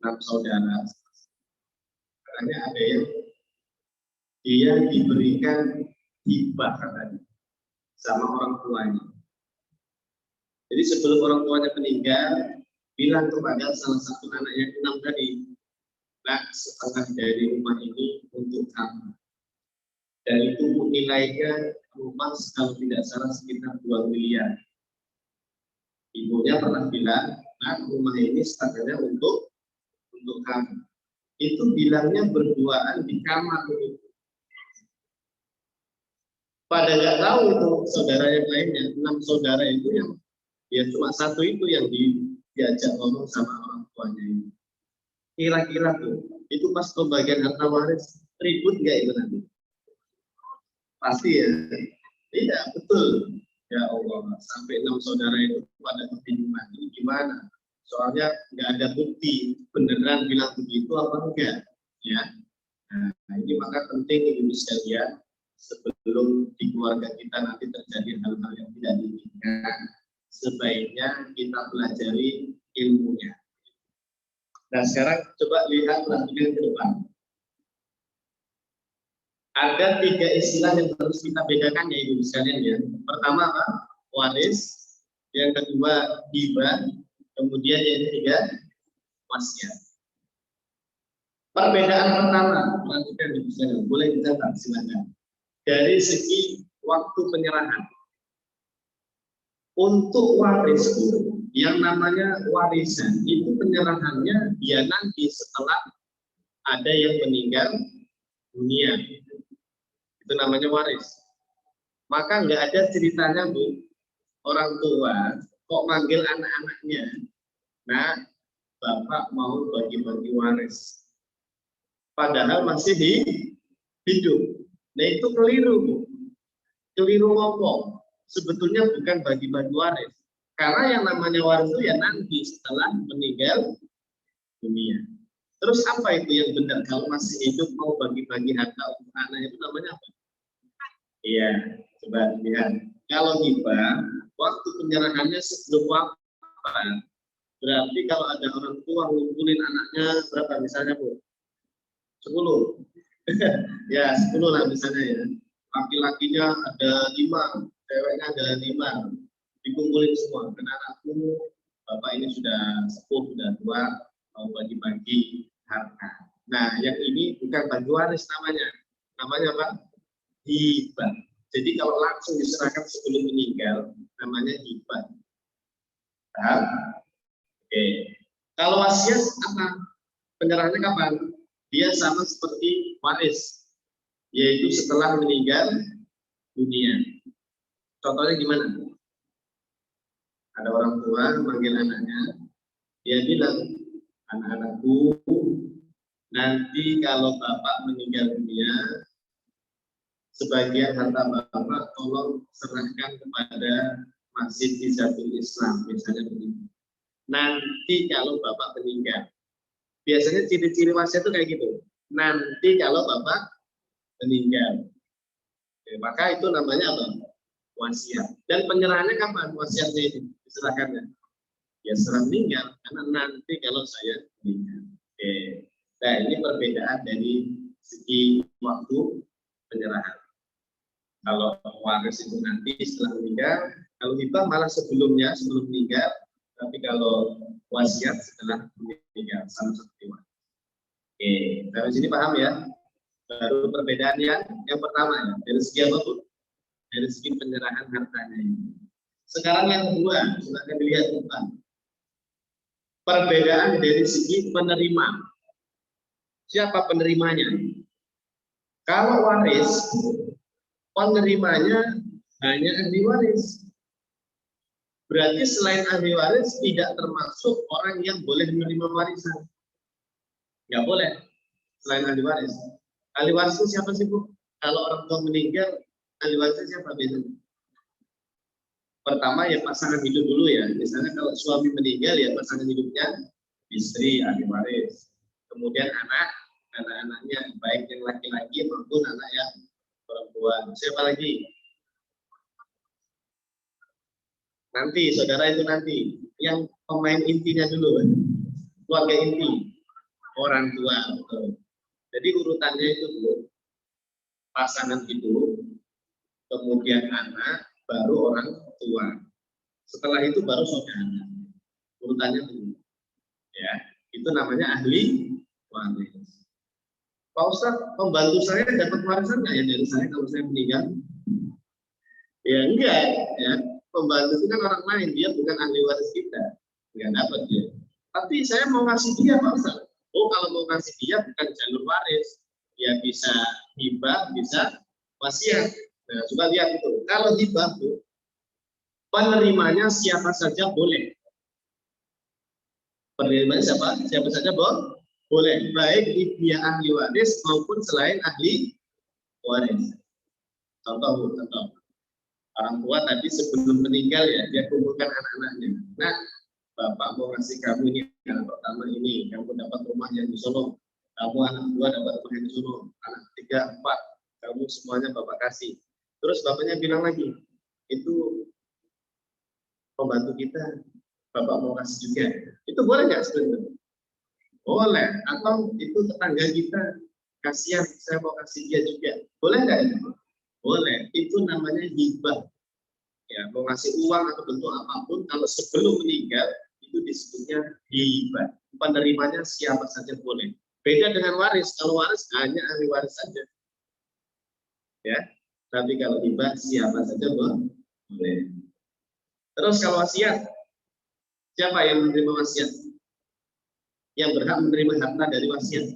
6 saudara. Makanya ada yang dia diberikan hibah katanya sama orang tuanya. Jadi sebelum orang tuanya meninggal, bilang kepada salah satu anak yang 6 tadi, nah setengah dari rumah ini untuk kamu. Dan itu nilainya rumah kalau tidak salah sekitar 2 miliar. Ibunya pernah bilang, nah rumah ini setengahnya untuk kamu. Itu bilangnya berduaan di kamar itu. Pada nggak tahu itu saudara yang lainnya, 6 saudara itu yang ya cuma satu itu yang diajak ngomong sama orang tuanya ini. Kira-kira tuh, itu pas pembagian harta waris ribut nggak itu nanti? Pasti ya. Tidak, betul. Ya Allah, sampai 6 saudara itu pada kebingungan. Ini gimana? Soalnya nggak ada bukti beneran bilang begitu apa enggak. Ya. Nah, ini maka penting ibu sekalian, sebelum di keluarga kita nanti terjadi hal-hal yang tidak diinginkan, sebaiknya kita pelajari ilmunya. Nah sekarang coba lihat perhatikan ke depan. Ada 3 istilah yang harus kita bedakan ya ibu sekalian ya. Pertama apa? Waris. Yang kedua hibah. Kemudian yang ketiga wasiat. Perbedaan pertama, perhatikan ibu sekalian. Boleh dicatat silakan. Dari segi waktu penyerahan. Untuk waris yang namanya warisan itu penyerahannya dia nanti setelah ada yang meninggal dunia. Itu namanya waris. Maka nggak ada ceritanya Bu, orang tua kok manggil anak-anaknya, nah bapak mau bagi-bagi waris. Padahal masih hidup. Nah itu keliru Bu. Keliru ngomong. Sebetulnya bukan bagi-bagi waris. Karena yang namanya waris itu ya nanti setelah meninggal dunia. Terus apa itu yang benar? Kalau masih hidup mau bagi-bagi harta untuk anak itu namanya apa? Iya, coba lihat. Kalau hibah, waktu penyerahannya sebelum wafat. Berarti kalau ada orang tua ngumpulin anaknya berapa misalnya Bu? 10. Ya 10 lah misalnya ya. Laki-lakinya ada 5, ceweknya ada 5, dikumpulin semua. Karena anakku, bapak ini sudah sepuh, sudah tua, mau bagi-bagi harta. Nah, yang ini bukan bagi waris namanya. Namanya apa? Hibah. Jadi kalau langsung diserahkan sebelum meninggal, namanya hibah. Paham? Oke. Kalau wasiat apa? Penyerahannya kapan? Dia sama seperti waris, yaitu setelah meninggal dunia. Contohnya gimana? Ada orang tua manggil anaknya, dia bilang, anak-anakku, nanti kalau bapak meninggal dunia, sebagian harta bapak tolong serahkan kepada Masjid Hizatul Islam, misalnya begitu. Nanti kalau bapak meninggal, biasanya ciri-ciri wasiat itu kayak gitu. Nanti kalau bapak meninggal. Oke, maka itu namanya apa? Wasiat. Dan penyerahannya kapan wasiatnya itu diserahkannya? Ya setelah meninggal, karena nanti kalau saya meninggal. Oke. Nah ini perbedaan dari segi waktu penyerahan. Kalau waris itu nanti setelah meninggal, kalau hibah malah sebelumnya, sebelum meninggal, tapi kalau wasiat setelah meninggal, sama seperti waris. Oke, dari sini paham ya? Baru perbedaannya yang pertama ya, dari segi apa tuh? Dari segi penyerahan hartanya ini. Sekarang yang kedua, silakan dilihat depan. Perbedaan dari segi penerima. Siapa penerimanya? Kalau waris, penerimanya hanya ahli waris. Berarti selain ahli waris tidak termasuk orang yang boleh menerima warisan. Nggak boleh selain ahli waris. Ahli waris itu siapa sih Bu? Kalau orang tua meninggal, ahli warisnya siapa biasanya? Pertama ya pasangan hidup dulu ya. Misalnya kalau suami meninggal ya pasangan hidupnya istri ahli waris. Kemudian anak-anaknya baik yang laki-laki maupun anak yang perempuan. Siapa lagi? Nanti saudara itu nanti yang pemain intinya dulu, keluarga inti. orang tua. Betul. Jadi urutannya itu dulu, pasangan hidup, kemudian anak, baru orang tua. Setelah itu baru saudara. Urutannya dulu. Ya, itu namanya ahli waris. Pak Ustadz, pembantu saya dapat warisan nggak ya dari saya kalau saya meninggal? Ya enggak, ya. Pembantu itu kan orang lain, dia bukan ahli waris kita, nggak dapat dia. Tapi saya mau ngasih dia, Pak Ustadz. Oh, kalau mau ngasih dia bukan jalur waris, ya bisa hibah, bisa wasiat. Nah, coba lihat itu. Kalau hibah tuh penerimanya siapa saja boleh. Penerimanya siapa saja boleh, baik dia ahli waris maupun selain ahli waris. Contoh, orang tua tadi sebelum meninggal ya dia kumpulkan anak-anaknya. Nah, bapak mau ngasih kamu ini anak pertama ini, kamu dapat rumah yang di Solo, kamu anak dua dapat rumah yang di Solo, anak tiga, empat, kamu semuanya bapak kasih. Terus bapaknya bilang lagi, itu pembantu kita, bapak mau kasih juga. Itu boleh nggak sebenarnya? Boleh. Atau itu tetangga kita, kasihan saya mau kasih dia juga. Boleh nggak itu? Boleh. Itu namanya hibah. Ya, mau ngasih uang atau bentuk apapun, kalau sebelum meninggal itu disebutnya hibah. Penerimanya siapa saja boleh. Beda dengan waris. Kalau waris hanya ahli waris saja. Ya. Tapi kalau hibah siapa saja boleh. Terus kalau wasiat, siapa yang menerima wasiat? Yang berhak menerima harta dari wasiat.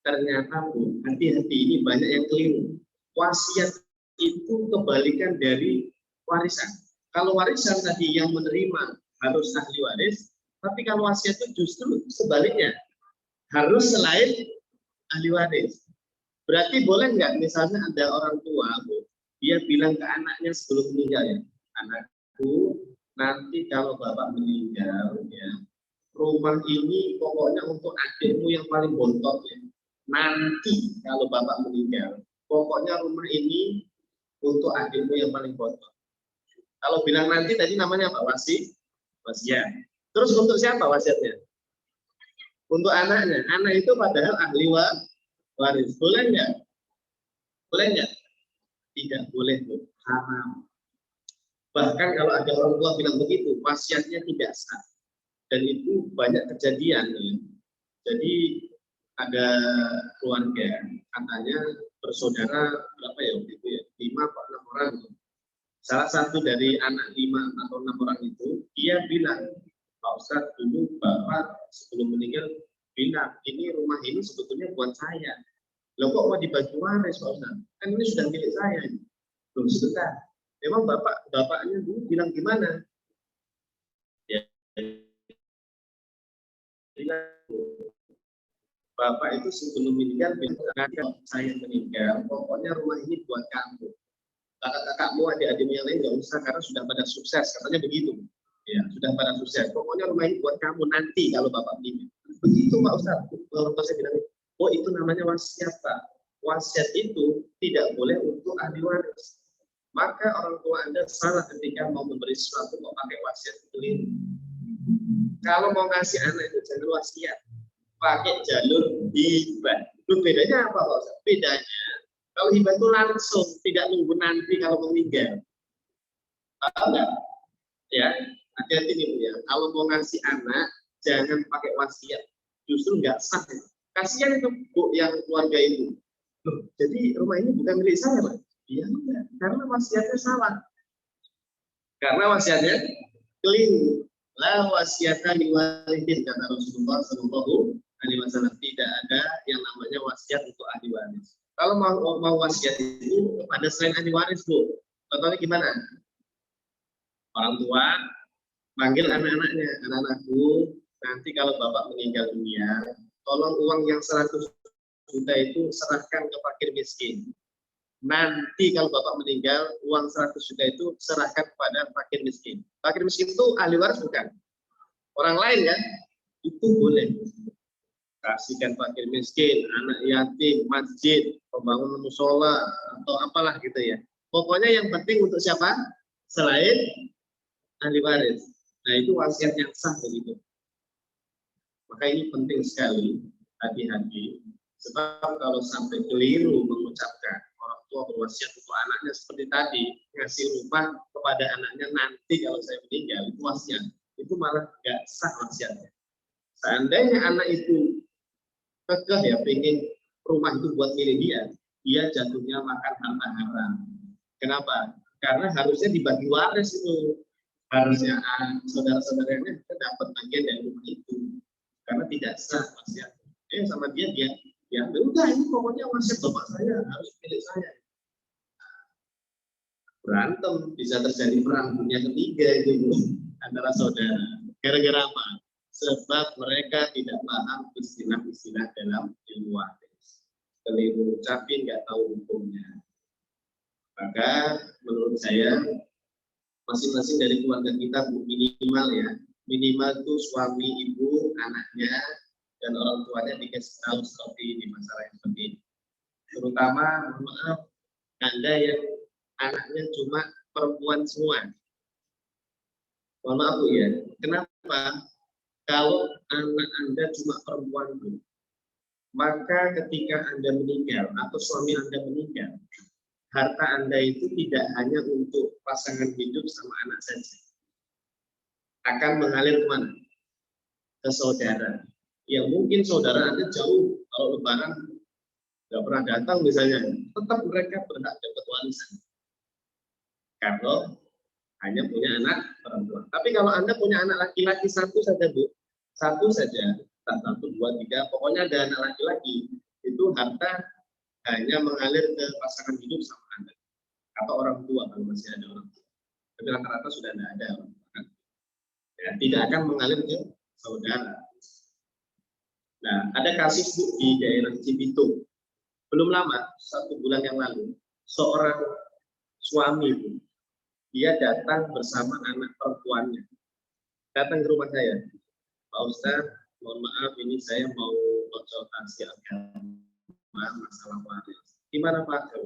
Ternyata hati-hati, ini banyak yang keliru. Wasiat itu kebalikan dari warisan. Kalau warisan tadi yang menerima harus ahli waris, tapi kalau wasiat itu justru sebaliknya, harus selain ahli waris. Berarti boleh nggak misalnya ada orang tua, Bu, dia bilang ke anaknya sebelum meninggal, ya, anakku, nanti kalau bapak meninggal, ya, rumah ini pokoknya untuk adikmu yang paling bontot, ya. Nanti kalau bapak meninggal, pokoknya rumah ini untuk adikmu yang paling bontot. Kalau bilang nanti tadi namanya apa? Wasiat. Terus untuk siapa wasiatnya? Untuk anaknya. Anak itu padahal ahli waris. Boleh nggak? Boleh nggak? Tidak boleh, Bu. Haram. Bahkan kalau ada orang tua bilang begitu, wasiatnya tidak sah. Dan itu banyak kejadian. Ya. Jadi ada keluarga katanya bersaudara berapa ya waktu itu ya, 5 atau 6 orang. Salah satu dari anak 5 atau 6 orang itu dia bilang, Pak Ustadz, dulu bapak sebelum meninggal bilang ini rumah ini sebetulnya buat saya. Loh kok mau dibagi waris, Pak Ustadz? Kan ini sudah milik saya. Belum sebentar. Memang bapaknya dulu bilang gimana? Ya, bapak itu sebelum meninggal bilang, saya meninggal, pokoknya rumah ini buat kamu. Kakak-kakakmu, adik-adikmu yang lain nggak usah karena sudah pada sukses, katanya begitu. Ya, sudah pada sukses. Pokoknya rumah ini buat kamu nanti kalau bapak meninggal. Begitu Pak Ustadz. Orang tua saya bilang, oh itu namanya wasiat, Pak. Wasiat itu tidak boleh untuk ahli waris. Maka orang tua Anda salah ketika mau memberi sesuatu mau pakai wasiat keliru. Kalau mau ngasih anak itu jalur wasiat, pakai jalur hibah. Itu bedanya apa Pak Ustadz? Bedanya kalau hibah itu langsung, tidak nunggu nanti kalau meninggal. Paham nggak? Ya, hati-hati nih Bu ya. Kalau mau ngasih anak, jangan pakai wasiat. Justru nggak sah. Ya. Kasihan itu Bu yang keluarga itu. Loh, jadi rumah ini bukan milik saya, Pak. Iya enggak, karena wasiatnya salah. Karena wasiatnya keliru. La wasiata liwalidin, kata Rasulullah Shallallahu Alaihi Wasallam. Tidak ada yang namanya wasiat untuk ahli waris. Kalau mau wasiat itu kepada selain ahli waris, Bu. Contohnya gimana? Orang tua manggil anak-anaknya, anak-anakku, nanti kalau bapak meninggal dunia, tolong uang yang 100 juta itu serahkan ke fakir miskin. Nanti kalau bapak meninggal, uang 100 juta itu serahkan kepada fakir miskin. Fakir miskin itu ahli waris bukan? Orang lain kan? Itu boleh. Kasihkan fakir miskin, anak yatim, masjid, pembangunan musola, atau apalah gitu ya. Pokoknya yang penting untuk siapa? Selain ahli waris. Nah itu wasiat yang sah begitu. Maka ini penting sekali. hati-hati. Sebab kalau sampai keliru mengucapkan, orang tua berwasiat untuk anaknya seperti tadi, ngasih rumah kepada anaknya nanti kalau saya meninggal, itu wasiat. Itu malah nggak sah wasiatnya. Seandainya anak itu kekeh ya, pengen rumah itu buat milik dia jatuhnya makan harta haram. Kenapa? Karena harusnya dibagi waris itu. Harusnya saudara-saudaranya dapat bagian dari rumah itu. Karena tidak sah wasiat. Sama dia ya udah ini pokoknya wasiat bapak saya harus milik saya. Berantem, bisa terjadi perang dunia ketiga itu antara saudara. Gara-gara apa? Sebab mereka tidak paham istilah-istilah dalam ilmu waris. Keliru ucapin, nggak tahu hukumnya. Maka menurut saya masing-masing dari keluarga kita minimal ya, minimal itu suami, ibu, anaknya, dan orang tuanya dikasih tahu seperti ini, masalah yang seperti ini. Terutama, maaf, Anda yang anaknya cuma perempuan semua. Mohon maaf Bu ya, kenapa? Kalau anak Anda cuma perempuan Bu, maka ketika Anda meninggal atau suami Anda meninggal, harta Anda itu tidak hanya untuk pasangan hidup sama anak saja. Akan mengalir kemana? Ke saudara. Yang mungkin saudara Anda jauh, kalau lebaran nggak pernah datang misalnya, tetap mereka berhak dapat warisan. Kalau hanya punya anak perempuan. Tapi kalau Anda punya anak laki-laki satu saja, Bu, satu saja, tak satu, dua, tiga, pokoknya ada anak laki-laki, itu harta hanya mengalir ke pasangan hidup sama Anda atau orang tua kalau masih ada orang tua. Tapi rata-rata sudah tidak ada orang tua. Ya, tidak akan mengalir ke saudara. Nah, ada kasus Bu di daerah Cibitung. Belum lama, 1 bulan yang lalu, seorang suami Bu, dia datang bersama anak perempuannya. Datang ke rumah saya. Pak Ustadz, mohon maaf ini saya mau konsultasi agama masalah waris. Gimana Pak?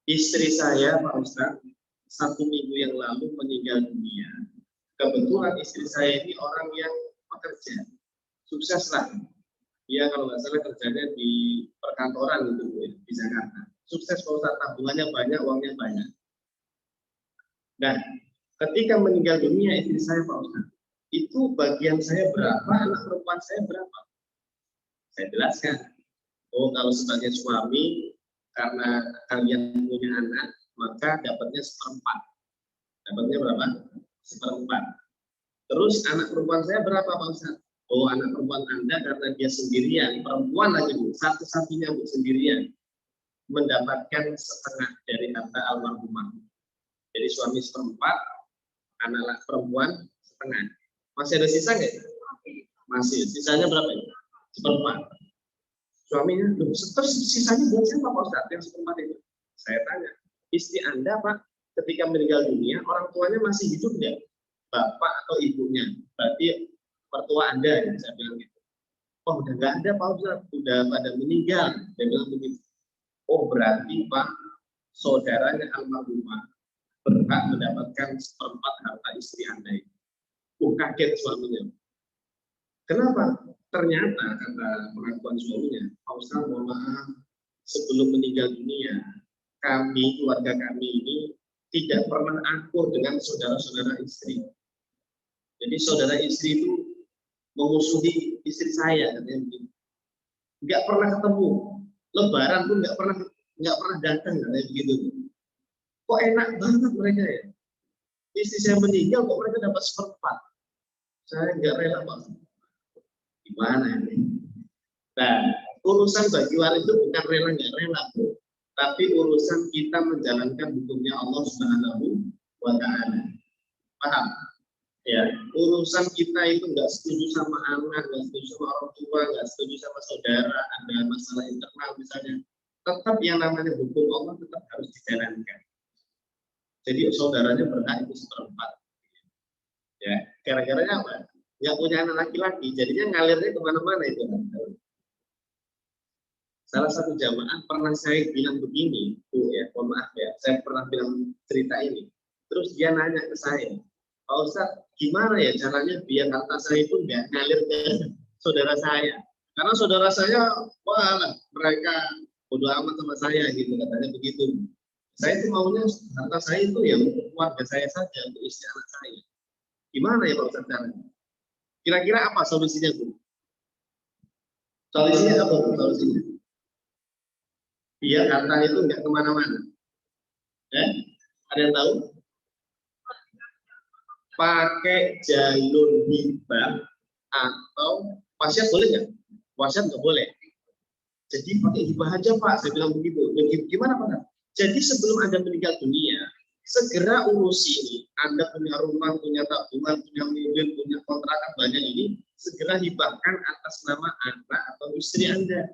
Istri saya Pak Ustadz 1 minggu yang lalu meninggal dunia. Kebetulan istri saya ini orang yang bekerja, sukses lah. Dia kalau nggak salah kerjanya di perkantoran gitu di Jakarta. Sukses Pak Ustadz, tabungannya banyak, uangnya banyak. Nah, ketika meninggal dunia istri saya Pak Ustadz, itu bagian saya berapa, anak perempuan saya berapa? Saya jelaskan. Oh, kalau sebagai suami, karena kalian punya anak, maka dapatnya 1/4. Dapatnya berapa? 1/4. Terus anak perempuan saya berapa Pak Ustadz? Oh, anak perempuan Anda karena dia sendirian, perempuan lagi Bu, satu-satunya Bu sendirian, mendapatkan setengah dari harta almarhumah. Jadi suami 1/4, anak perempuan setengah. Masih ada sisa nggak? Masih. Sisanya berapa ya? 1/4. Suaminya, terus sisanya buat siapa Pak Ustadz yang 1/4 itu? Saya tanya, istri Anda Pak, ketika meninggal dunia, orang tuanya masih hidup nggak? Bapak atau ibunya? Berarti mertua Anda, ya, saya bilang gitu. Oh, udah nggak ada Pak Ustadz, udah pada meninggal. Dia bilang begitu. Oh, berarti Pak, saudaranya almarhumah berhak mendapatkan 1/4 harta istri Anda itu. Kaget suaminya. Kenapa? Ternyata kata pengakuan suaminya, Pak Ustadz, mohon maaf, sebelum meninggal dunia, kami, keluarga kami ini tidak pernah akur dengan saudara-saudara istri. Jadi saudara istri itu memusuhi istri saya, katanya begitu. Nggak pernah ketemu, Lebaran pun nggak pernah datang, katanya begitu. Kok enak banget mereka ya? Istri saya meninggal, kok mereka dapat 1/4? Saya nggak rela Pak. Gimana ini? Nah, urusan bagi waris itu bukan rela nggak rela, bro. Tapi urusan kita menjalankan hukumnya Allah Subhanahu wa Ta'ala. Paham? Ya, urusan kita itu nggak setuju sama anak, nggak setuju sama orang tua, nggak setuju sama saudara, ada masalah internal misalnya. Tetap yang namanya hukum Allah tetap harus dijalankan. Jadi saudaranya berhak itu 1/4. Ya, gara-garanya apa? Nggak punya anak laki-laki, jadinya ngalirnya kemana-mana itu. Salah satu jamaah pernah saya bilang begini, Bu ya, mohon maaf ya, saya pernah bilang cerita ini. Terus dia nanya ke saya, Pak Ustadz, gimana ya caranya biar harta saya itu nggak ngalir ke saudara saya? Karena saudara saya, wah mereka bodoh amat sama saya gitu, katanya begitu. Saya itu maunya harta saya itu ya untuk keluarga saya saja, untuk istri anak saya. Gimana ya Pak Ustadz caranya? Kira-kira apa solusinya Bu? Solusinya apa Bu? Solusinya? Biar harta itu nggak kemana-mana. Ada yang tahu? Pakai jalur hibah atau wasiat boleh nggak? Wasiat nggak boleh. Jadi pakai hibah aja Pak, saya bilang begitu. Gimana Pak? Jadi sebelum Anda meninggal dunia, segera urusi ini. Anda punya rumah, punya tabungan, punya mobil, punya kontrakan banyak ini, segera hibahkan atas nama anak atau istri Anda.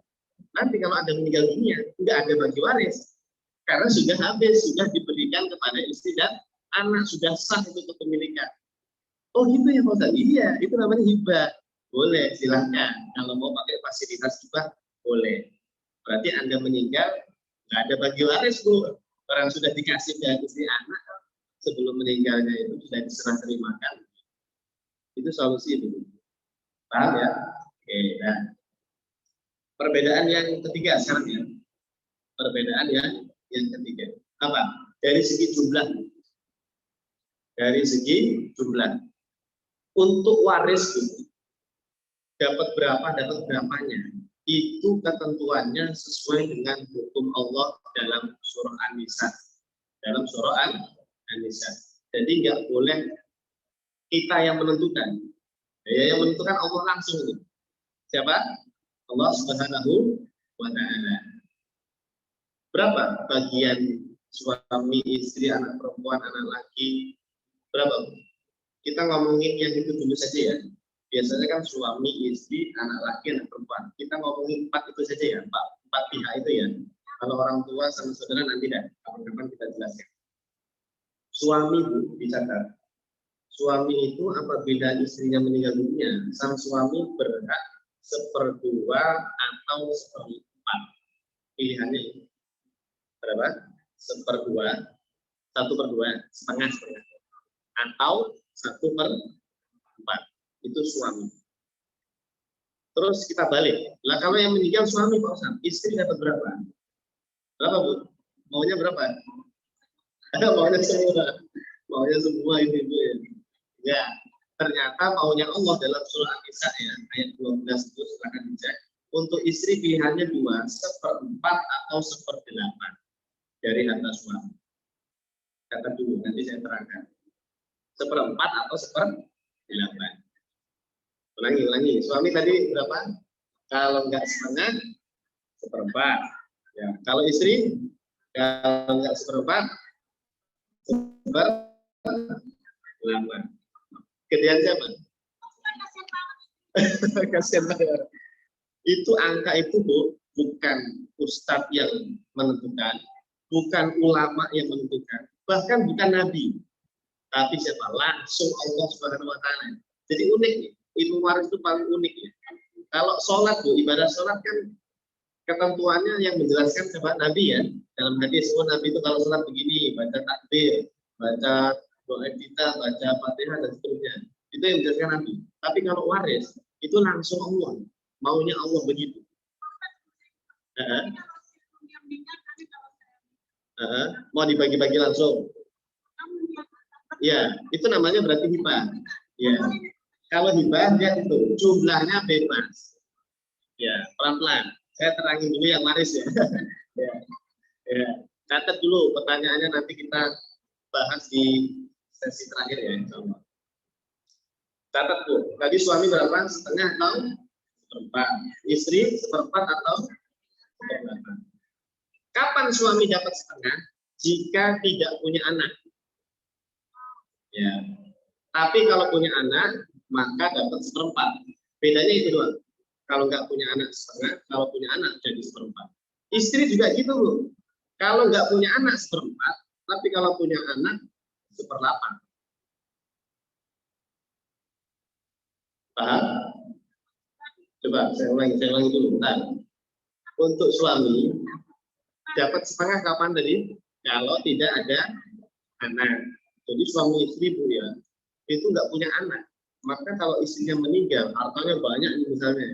Nanti kalau Anda meninggal dunia, nggak ada bagi waris. Karena sudah habis, sudah diberikan kepada istri dan anak, sudah sah itu kepemilikan. Oh gitu ya Pak Ustadz? Iya, itu namanya hibah. Boleh, silahkan. Kalau mau pakai fasilitas hibah, boleh. Berarti Anda meninggal, nggak ada bagi waris Bu. Orang sudah dikasih dari istri anak, sebelum meninggalnya itu sudah diserah terimakan. Itu solusi itu. Paham ya? Oke, nah. Perbedaan yang ketiga sekarang ya. Perbedaan yang ketiga. Apa? Dari segi jumlah. Dari segi jumlah. Untuk waris dapat berapanya. Itu ketentuannya sesuai dengan hukum Allah dalam surah An-Nisa. Dalam surah An-Nisa. Jadi nggak boleh kita yang menentukan. Ya, yang menentukan Allah langsung. Siapa? Allah Subhanahu wa Ta'ala. Berapa bagian suami, istri, anak perempuan, anak laki? Berapa? Kita ngomongin yang itu dulu saja ya. Biasanya kan suami, istri, anak laki, anak perempuan. Kita ngomongin 4 itu saja ya, 4 pihak itu ya. Kalau orang tua sama saudara nanti dah, kapan-kapan kita jelaskan. Suami Bu, dicatat. Suami itu apabila istrinya meninggal dunia, sang suami berhak 1/2 atau 1/4. Pilihannya itu berapa? 1/2, 1/2, setengah, atau 1/4. Itu suami. Terus kita balik. Lah kalau yang meninggal suami Pak Ustadz, istri dapat berapa? Berapa Bu? Maunya berapa? Maunya semua. Maunya semua ibu-ibu ya. Ya, ternyata maunya Allah dalam surah An-Nisa ya, ayat 12 itu silakan dicek. Untuk istri pilihannya 2, 1/4 atau 1/8 dari harta suami. Kata dulu, nanti saya terangkan. 1/4 atau 1/8. Ulangi. Suami tadi berapa? Kalau enggak setengah, 1/4. Ya, kalau istri, kalau enggak 1/4, 1/8. Gedean siapa? Kasihan banget. Itu angka itu Bu, bukan ustadz yang menentukan, bukan ulama yang menentukan, bahkan bukan nabi, tapi siapa? Langsung Allah Subhanahu wa Ta'ala. Jadi unik nih, ilmu waris itu paling unik ya. Kalau sholat Bu, ibadah sholat kan ketentuannya yang menjelaskan siapa? Nabi ya. Dalam hadis, Nabi itu kalau sholat begini, baca takbir, baca doa kita, baca Fatihah dan seterusnya. Itu yang menjelaskan Nabi. Tapi kalau waris itu langsung Allah, maunya Allah begitu. Mau dibagi-bagi langsung. Ya, itu namanya berarti hibah. Ya, kalau hibah dia itu jumlahnya bebas. Ya, pelan-pelan. Saya terangin dulu yang waris ya. Ya. Catat dulu pertanyaannya, nanti kita bahas di sesi terakhir ya, insya Allah. Catat Bu, tadi suami berapa? Setengah atau 1/4? Istri 1/4 atau 1/8? Kapan suami dapat setengah? Jika tidak punya anak. Ya. Tapi kalau punya anak, maka dapat 1/4. Bedanya itu doang. Kalau nggak punya anak setengah, kalau punya anak jadi 1/4. Istri juga gitu Bu. Kalau nggak punya anak 1/4, tapi kalau punya anak 1/8. Paham? Coba saya ulangi dulu. Bentar. Untuk suami dapat setengah kapan tadi? Kalau tidak ada anak. Jadi suami istri Bu ya, itu nggak punya anak. Maka kalau istrinya meninggal, hartanya banyak misalnya,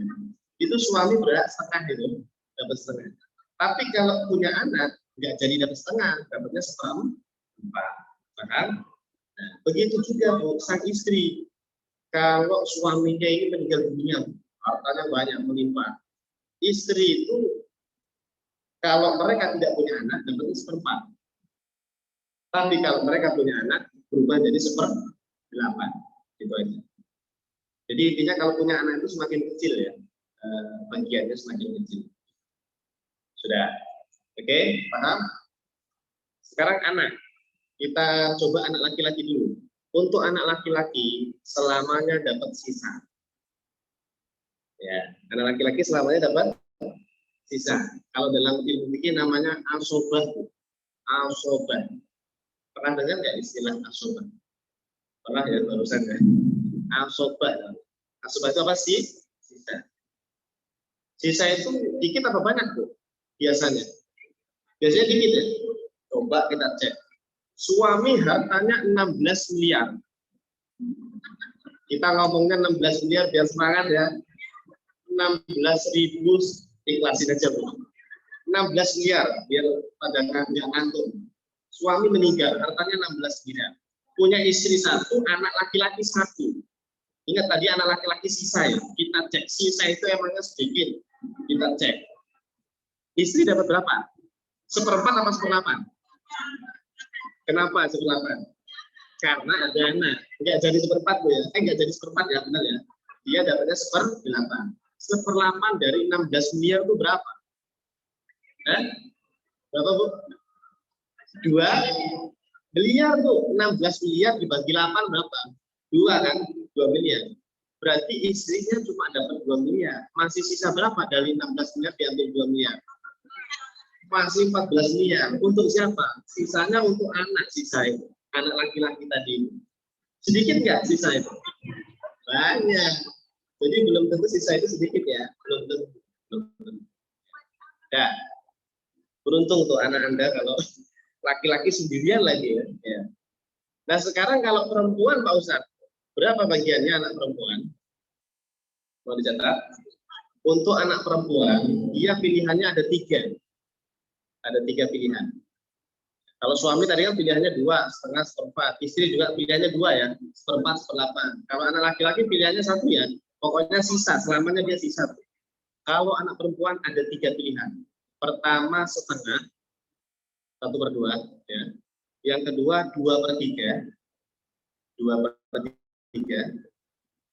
itu suami berhak setengah itu, dapat setengah. Tapi kalau punya anak, nggak jadi dapat setengah, dapatnya seperempat. Paham? Nah, begitu juga sang istri. Kalau suaminya ini meninggal dunia, hartanya banyak melimpah. Istri itu kalau mereka tidak punya anak, dapatnya seperempat. Tapi kalau mereka punya anak, berubah jadi 1/8. Gitu aja. Jadi intinya kalau punya anak itu semakin kecil ya, bagiannya semakin kecil. Sudah, oke, paham? Sekarang anak, kita coba anak laki-laki dulu. Untuk anak laki-laki selamanya dapat sisa. Ya, anak laki-laki selamanya dapat sisa. Kalau dalam ilmu fikih namanya asobah. Asobah. Pernah dengar nggak istilah asobah? Pernah ya barusan ya. Asobah. Asobah itu apa sih? Sisa. Sisa itu dikit apa banyak tuh? Biasanya. Biasanya dikit ya. Coba kita cek. Suami hartanya 16 miliar. Kita ngomongnya 16 miliar biar semangat ya. 16.000 ikhlasin aja Bu. 16 miliar biar pada nggak ngantuk. Suami meninggal, hartanya 16 miliar. Punya istri satu, anak laki-laki satu. Ingat tadi anak laki-laki sisa ya. Kita cek sisa itu emangnya sedikit. Kita cek. Istri dapat berapa? 1/4 apa 1/8? Kenapa 1/8? Karena ada anak. Enggak jadi 1/4 Bu ya. Enggak jadi 1/4 ya, benar ya. Dia dapatnya 1/8. 1/8 dari 16 miliar itu berapa? Berapa Bu? 2 miliar Bu. 16 miliar dibagi 8 berapa? 2 kan? 2 miliar. Berarti istrinya cuma dapat 2 miliar. Masih sisa berapa dari 16 miliar diambil 2 miliar? Masih 14 miliar. Untuk siapa? Sisanya untuk anak sisa itu. Anak laki-laki tadi. Sedikit nggak sisa itu? Banyak. Jadi belum tentu sisa itu sedikit ya. Belum tentu. Ya. Beruntung tuh anak Anda kalau laki-laki sendirian lagi ya. Nah sekarang kalau perempuan Pak Ustadz, berapa bagiannya anak perempuan? Mau dicatat? Untuk anak perempuan, dia pilihannya ada 3. Ada 3 pilihan. Kalau suami tadi kan pilihannya 2, setengah, 1/4. Istri juga pilihannya 2 ya, 1/4, 1/8. Kalau anak laki-laki pilihannya 1 ya, pokoknya sisa, selamanya dia sisa. Kalau anak perempuan ada 3 pilihan. Pertama setengah, 1/2 ya. Yang kedua 2/3, 2/3.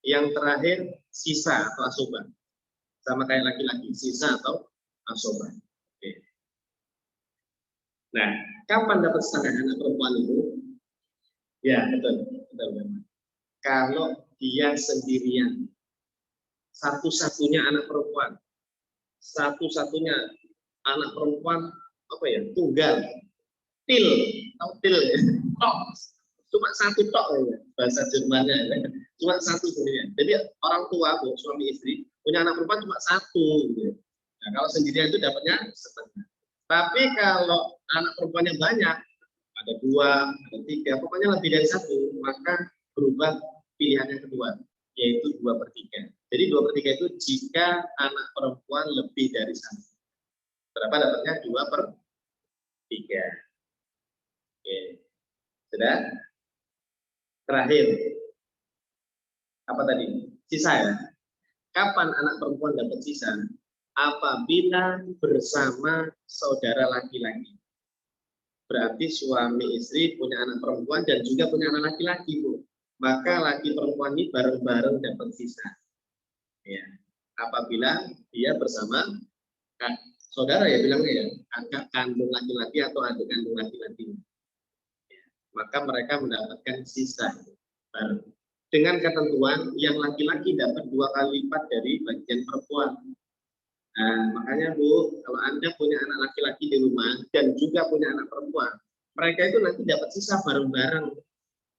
Yang terakhir sisa atau asobah. Sama kayak laki-laki, sisa atau asobah. Oke. Nah, kapan dapat setengah anak perempuan itu? Ya, betul. Kalau dia sendirian, satu-satunya anak perempuan, satu-satunya anak perempuan apa ya? Tunggal, til, tahu til ya? Tok, cuma satu tok ya, bahasa Jermannya ya. Cuma satu sendirian. Jadi orang tua, Bu, suami istri punya anak perempuan cuma 1. Gitu. Nah, kalau sendirian itu dapatnya setengah. Tapi kalau anak perempuannya banyak, ada 2, ada 3, pokoknya lebih dari 1, maka berubah pilihan yang kedua, yaitu 2/3. Jadi 2/3 itu jika anak perempuan lebih dari 1. Berapa dapatnya? 2/3. Oke. Sudah? Terakhir. Apa tadi? Sisa ya? Kapan anak perempuan dapat sisa? Apabila bersama saudara laki-laki. Berarti suami istri punya anak perempuan dan juga punya anak laki-laki, Bu. Maka laki perempuan ini bareng-bareng dapat sisa. Ya. Apabila dia bersama saudara ya bilangnya ya, kakak kandung laki-laki atau adik kandung laki-laki. Ya. Maka mereka mendapatkan sisa bareng. Dengan ketentuan yang laki-laki dapat 2 kali lipat dari bagian perempuan. Nah, makanya Bu, kalau Anda punya anak laki-laki di rumah dan juga punya anak perempuan, mereka itu nanti dapat sisa bareng-bareng.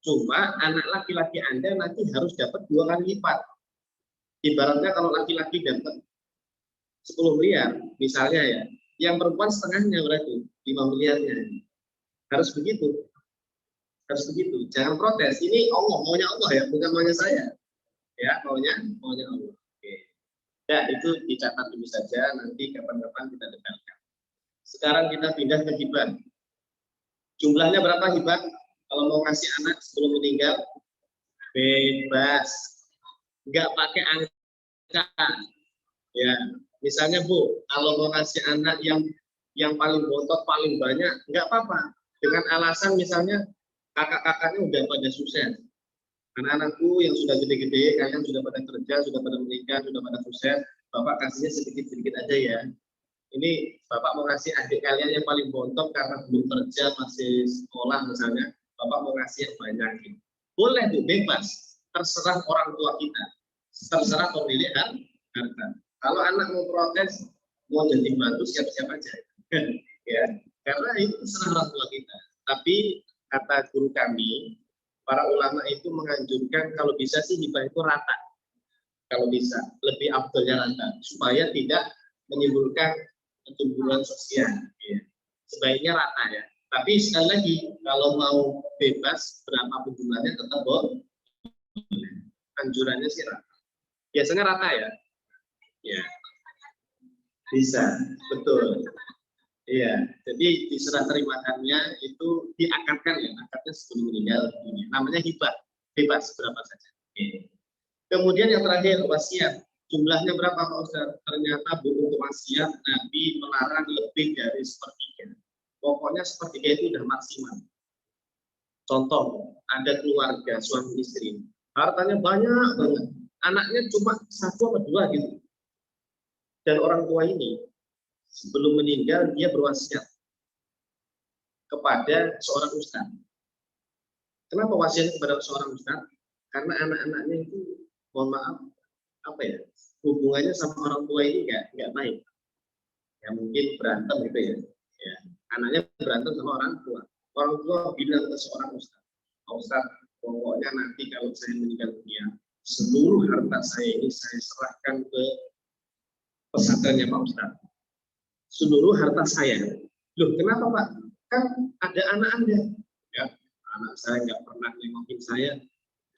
Cuma anak laki-laki Anda nanti harus dapat 2 kali lipat. Ibaratnya kalau laki-laki dapat 10 miliar, misalnya ya, yang perempuan setengahnya berarti 5 miliarnya. Harus begitu. Harus begitu. Jangan protes. Ini Allah, maunya Allah ya, bukan maunya saya. Ya, maunya Allah. Oke. Ya, itu dicatat dulu saja, nanti kapan-kapan kita detailkan. Sekarang kita pindah ke hibah. Jumlahnya berapa hibah? Kalau mau kasih anak sebelum meninggal, bebas. Nggak pakai angka. Ya, misalnya Bu, kalau mau kasih anak yang paling bontot, paling banyak, nggak apa-apa. Dengan alasan misalnya kakak-kakaknya udah pada sukses. Anak-anakku yang sudah gede-gede, kalian sudah pada kerja, sudah pada menikah, sudah pada sukses, Bapak kasihnya sedikit-sedikit aja ya. Ini Bapak mau kasih adik kalian yang paling bontot karena belum kerja, masih sekolah misalnya, Bapak mau kasih yang banyak. Gitu. Boleh tuh, bebas. Terserah orang tua kita. Terserah pemilik harta. Kalau anak mau protes, mau jadi mantu, siap-siap aja. Ya, karena itu terserah orang tua kita. Tapi kata guru kami, para ulama itu menganjurkan kalau bisa sih hibah itu rata. Kalau bisa, lebih afdolnya rata. Supaya tidak menimbulkan kecemburuan sosial. Ya. Sebaiknya rata ya. Tapi sekali lagi, kalau mau bebas, berapa jumlahnya tetap boleh. Anjurannya sih rata. Biasanya rata ya. Ya. Bisa, betul. Iya, jadi diserah terimakannya itu diakadkan ya, akadnya sebelum meninggal dunia. Namanya hibah, bebas berapa saja. Oke. Kemudian yang terakhir wasiat. Jumlahnya berapa Pak Ustaz? Ternyata Bu untuk wasiat Nabi melarang lebih dari sepertiga. Pokoknya sepertiga itu udah maksimal. Contoh, ada keluarga suami istri, hartanya banyak banget, anaknya cuma 1 atau 2 gitu. Dan orang tua ini sebelum meninggal dia berwasiat kepada seorang ustadz. Kenapa wasiat kepada seorang ustadz? Karena anak-anaknya itu, mohon maaf, apa ya, hubungannya sama orang tua ini nggak baik. Ya mungkin berantem gitu ya. Ya, anaknya berantem sama orang tua. Orang tua bilang ke seorang ustadz, Pak Ustadz, pokoknya nanti kalau saya meninggal dunia, seluruh harta saya ini saya serahkan ke pesantrennya Pak Ustadz. Seluruh harta saya. Loh, kenapa Pak? Kan ada anak Anda. Ya, anak saya nggak pernah nengokin saya,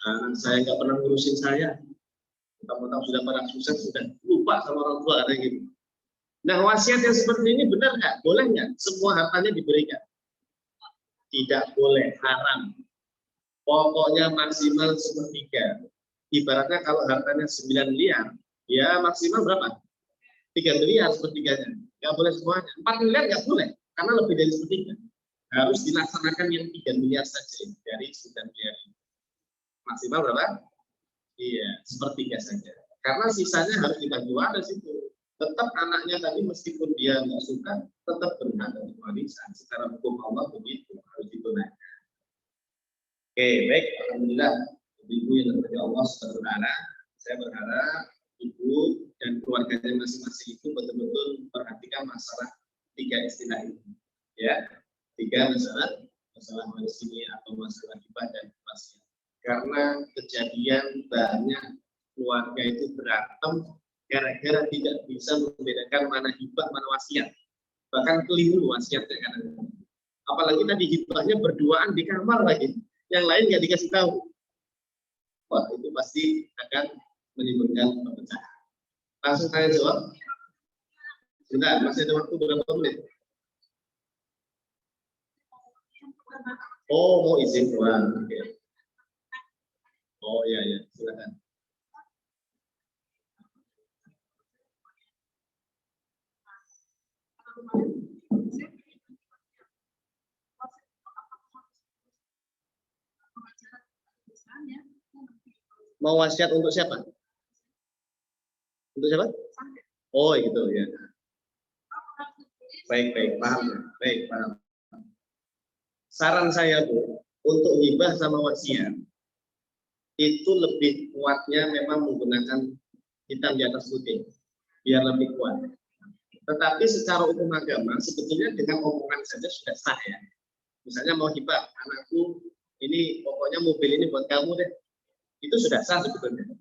anak saya nggak pernah ngurusin saya. Mentang-mentang sudah pada sukses, sudah lupa sama orang tua, ada gitu. Nah, wasiat yang seperti ini benar nggak? Boleh nggak? Semua hartanya diberikan? Tidak boleh, haram. Pokoknya maksimal sepertiga. Ibaratnya kalau hartanya 9 miliar, ya maksimal berapa? 3 miliar sepertiganya. Nggak boleh semuanya. 4 miliar nggak boleh, karena lebih dari sepertiga. Harus dilaksanakan yang 3 miliar saja dari 9 miliar ini. Maksimal berapa? Iya, sepertiga saja. Karena sisanya harus dibagi waris itu. Tetap anaknya tadi meskipun dia nggak suka, tetap berhak untuk warisan. Secara hukum Allah begitu, harus ditunaikan. Oke, baik. Alhamdulillah, ibu yang terpuji Allah SWT, saya berharap ibu dan keluarganya masing-masing itu betul-betul perhatikan masalah 3 istilah ini. Ya, 3 masalah waris ini atau masalah hibah dan wasiat. Karena kejadian banyak keluarga itu berantem gara-gara tidak bisa membedakan mana hibah, mana wasiat. Bahkan keliru wasiatnya kadang-kadang. Apalagi tadi hibahnya berduaan di kamar lagi, yang lain nggak dikasih tahu. Wah, itu pasti akan menimbulkan perpecahan. Langsung saya jawab. Sebentar, masih ada waktu berapa menit? Oh, mau izin pulang. Oke. Oh iya ya, silakan. Mau wasiat untuk siapa? Untuk siapa? Oh gitu ya. Baik, paham. Baik, paham. Saran saya Bu, untuk hibah sama wasiat itu lebih kuatnya memang menggunakan hitam di atas putih, biar lebih kuat. Tetapi secara hukum agama sebetulnya dengan omongan saja sudah sah ya. Misalnya mau hibah, anakku ini pokoknya mobil ini buat kamu deh, itu sudah sah sebetulnya.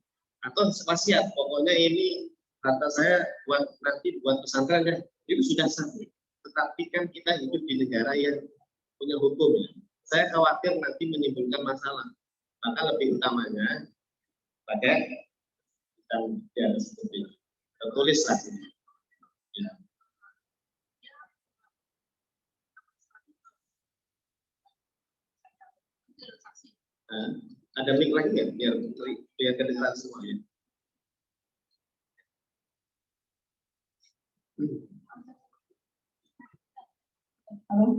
Atau wasiat, pokoknya ini harta saya buat nanti buat pesantren deh, itu sudah sah. Tetapi kan kita hidup di negara yang punya hukum ya. Saya khawatir nanti menimbulkan masalah. Maka lebih utamanya pada hitam di atas putih. tertulis lah. Ya. Nah, ada mic lagi nggak biar kedengaran semua ya?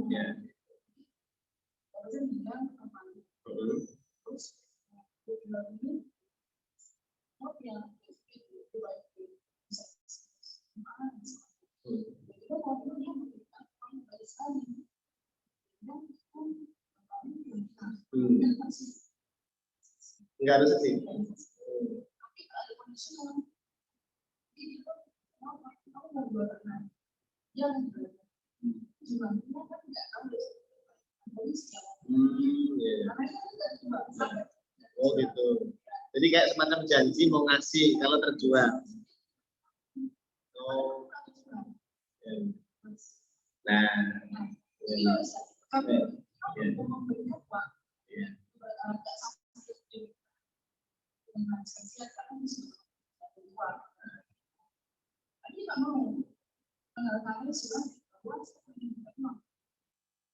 Ya. Enggak harus sih. Ya. Oh gitu. Jadi kayak semacam janji mau ngasih kalau terjual. Oh. Ya. Nah. Ya. Ya. Ya.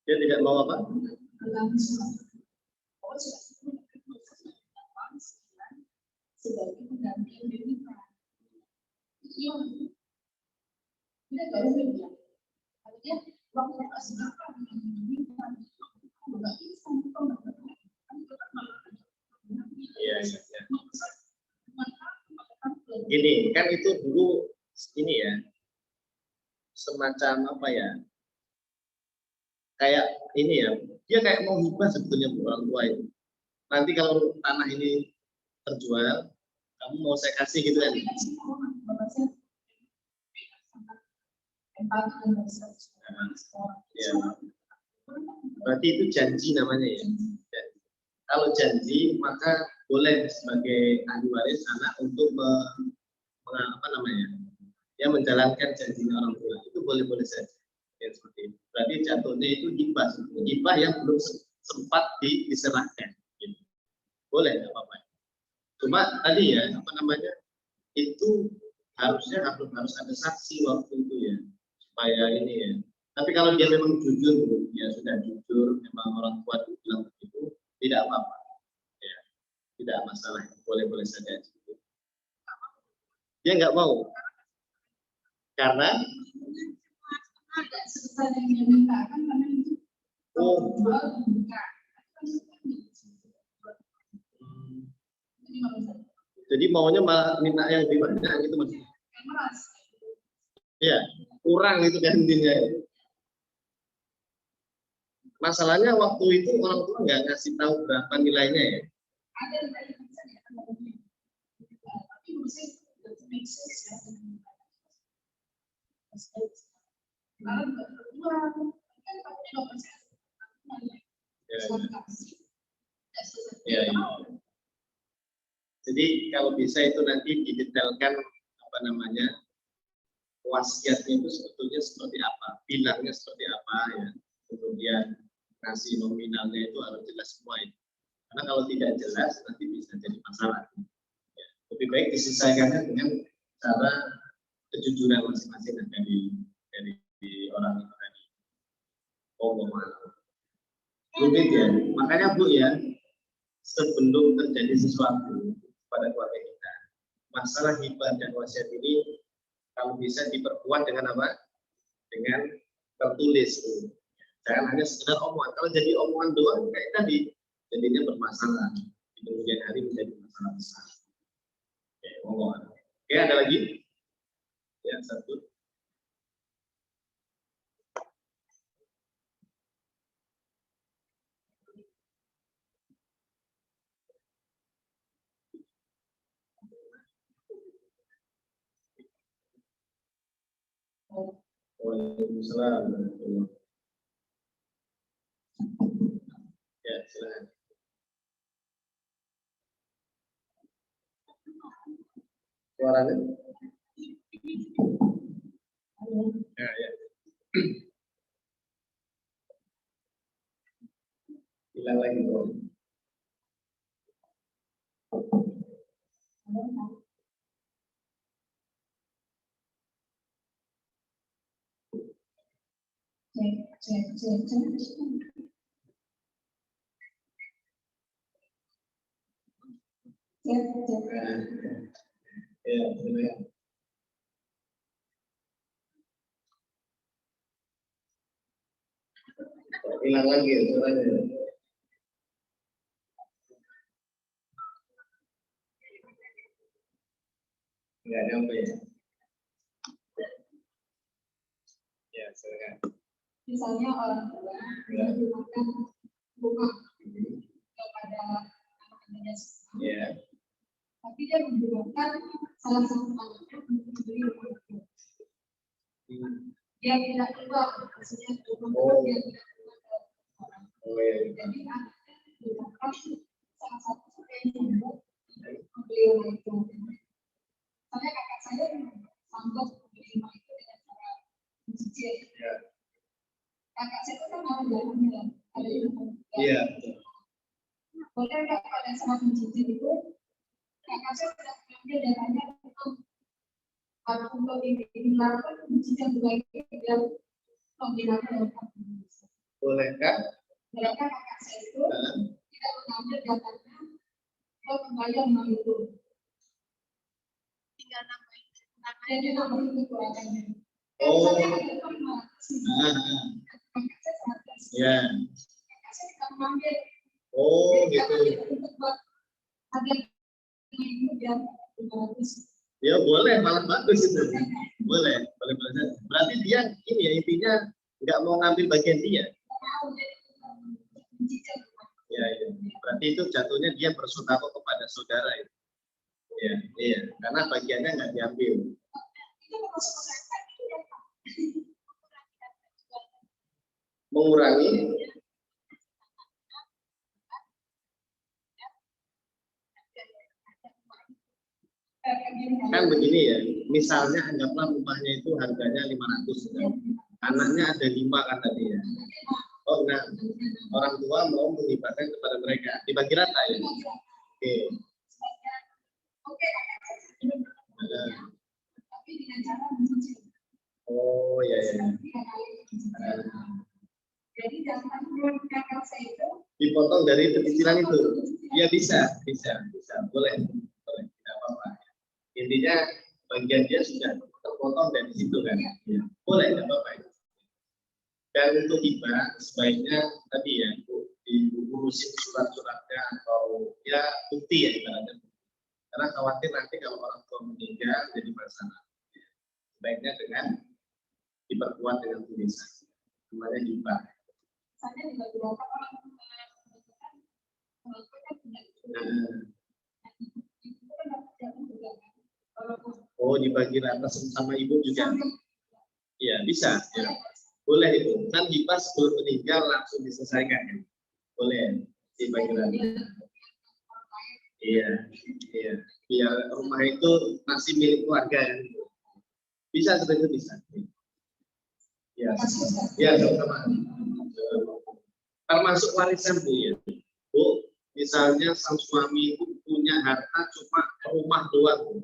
Dia tidak mau apa? Iya, iya. Gini, kan itu dulu ini ya, semacam apa ya? Kayak ini ya, dia kayak mau hibah sebetulnya orang tua itu. Nanti kalau tanah ini terjual, kamu mau saya kasih gitu kan? Ya. Berarti itu janji namanya ya. Kalau janji maka boleh sebagai ahli waris anak untuk apa namanya? Ya menjalankan janji orang tua itu boleh-boleh saja. Ya, seperti itu. Berarti jatuhnya itu hibah yang belum sempat diserahkan. Gitu. Boleh nggak apa-apa. Cuma tadi ya apa namanya itu harusnya harus ada saksi waktu itu ya supaya ini ya. Tapi kalau dia memang jujur, ya sudah jujur, memang orang tua bilang begitu, tidak apa-apa, ya, tidak masalah, boleh-boleh saja. Dia nggak mau, karena oh, jadi maunya malah minta yang lebih banyak gitu maksudnya. Ya, kurang itu kan intinya. Masalahnya waktu itu orang tua nggak ngasih tahu berapa nilainya ya. Ya, ya. Jadi kalau bisa itu nanti didetailkan apa namanya wasiatnya itu sebetulnya seperti apa, bilangnya seperti apa ya. Kemudian ngasih nominalnya itu harus jelas semua itu. Karena kalau tidak jelas nanti bisa jadi masalah. Ya, lebih baik diselesaikannya dengan cara kejujuran masing-masing dari orang itu tadi. Oh, maaf. Rumit ya. Makanya Bu ya, sebelum terjadi sesuatu pada keluarga kita, masalah hibah dan wasiat ini kalau bisa diperkuat dengan apa? Dengan tertulis. Jangan hanya sekedar omongan. Kalau jadi omongan doang kayak tadi, jadinya bermasalah. Di kemudian hari menjadi masalah besar. Oke, omongan. Oke, ada lagi? Ya, satu. Waalaikumsalam. Ya, silakan. Suaranya? Ya, ya. Hilang lagi tuh. Hilang lagi suaranya. Enggak nyampe ya. Ya, silakan. Misalnya orang tua menggunakan rumah kepada anak-anaknya, tapi dia menggunakan salah satu anaknya untuk membeli rumah itu. Dia tidak keluar, maksudnya rumah dia tidak keluar ke orang. Jadi anaknya menggunakan salah satu yang untuk membeli rumah itu. Soalnya kakak saya sanggup membeli rumah itu dengan cara mencicil. Kakak saya itu kan ada dalamnya, ada di rumah. Iya. Boleh nggak pada saat mencicil itu, kakak saya sudah mengambil datanya untuk dilakukan mencicil juga yang kombinasi dengan Bolehkah? mereka kakak saya itu tidak mengambil datanya untuk membayar rumah itu. Tinggal namanya nama itu keluarganya. Oh. Ya. Oh, gitu. Ya boleh, malah bagus itu. Boleh. Berarti dia ini ya intinya nggak mau ngambil bagian dia. Ya. Berarti itu jatuhnya dia bersedekah kepada saudara itu. Ya, iya. Karena bagiannya nggak diambil. Mengurangi. Kan begini ya, misalnya anggaplah rumahnya itu harganya 500 ya. Anaknya ada 5 kan tadi ya. Oh nah, orang tua mau menghibahkan kepada mereka, dibagi rata ya. Oke. Oh ya. Jadi jangan kakak saya itu dipotong dari cicilan itu. Ya bisa. Boleh, tidak apa-apa. Intinya bagian dia sudah terpotong dari situ kan. Ya. Boleh, tidak apa-apa. Dan untuk hibah sebaiknya tadi ya diurusin surat-suratnya atau ya bukti ya ibaratnya. Karena khawatir nanti kalau orang tua meninggal jadi masalah. Sebaiknya dengan diperkuat dengan tulisan. Namanya hibah. Saya juga beberapa orang oh dibagi rata sama ibu juga. Iya bisa. Ya. Boleh itu. Kan hibah sebelum meninggal langsung diselesaikan. Ya. Boleh dibagi rata. Iya. Biar rumah itu masih milik keluarga ya. Bisa seperti itu bisa. Ya. Ya sama. Termasuk warisan Bu ya. Bu, misalnya sang suami itu punya harta cuma rumah doang.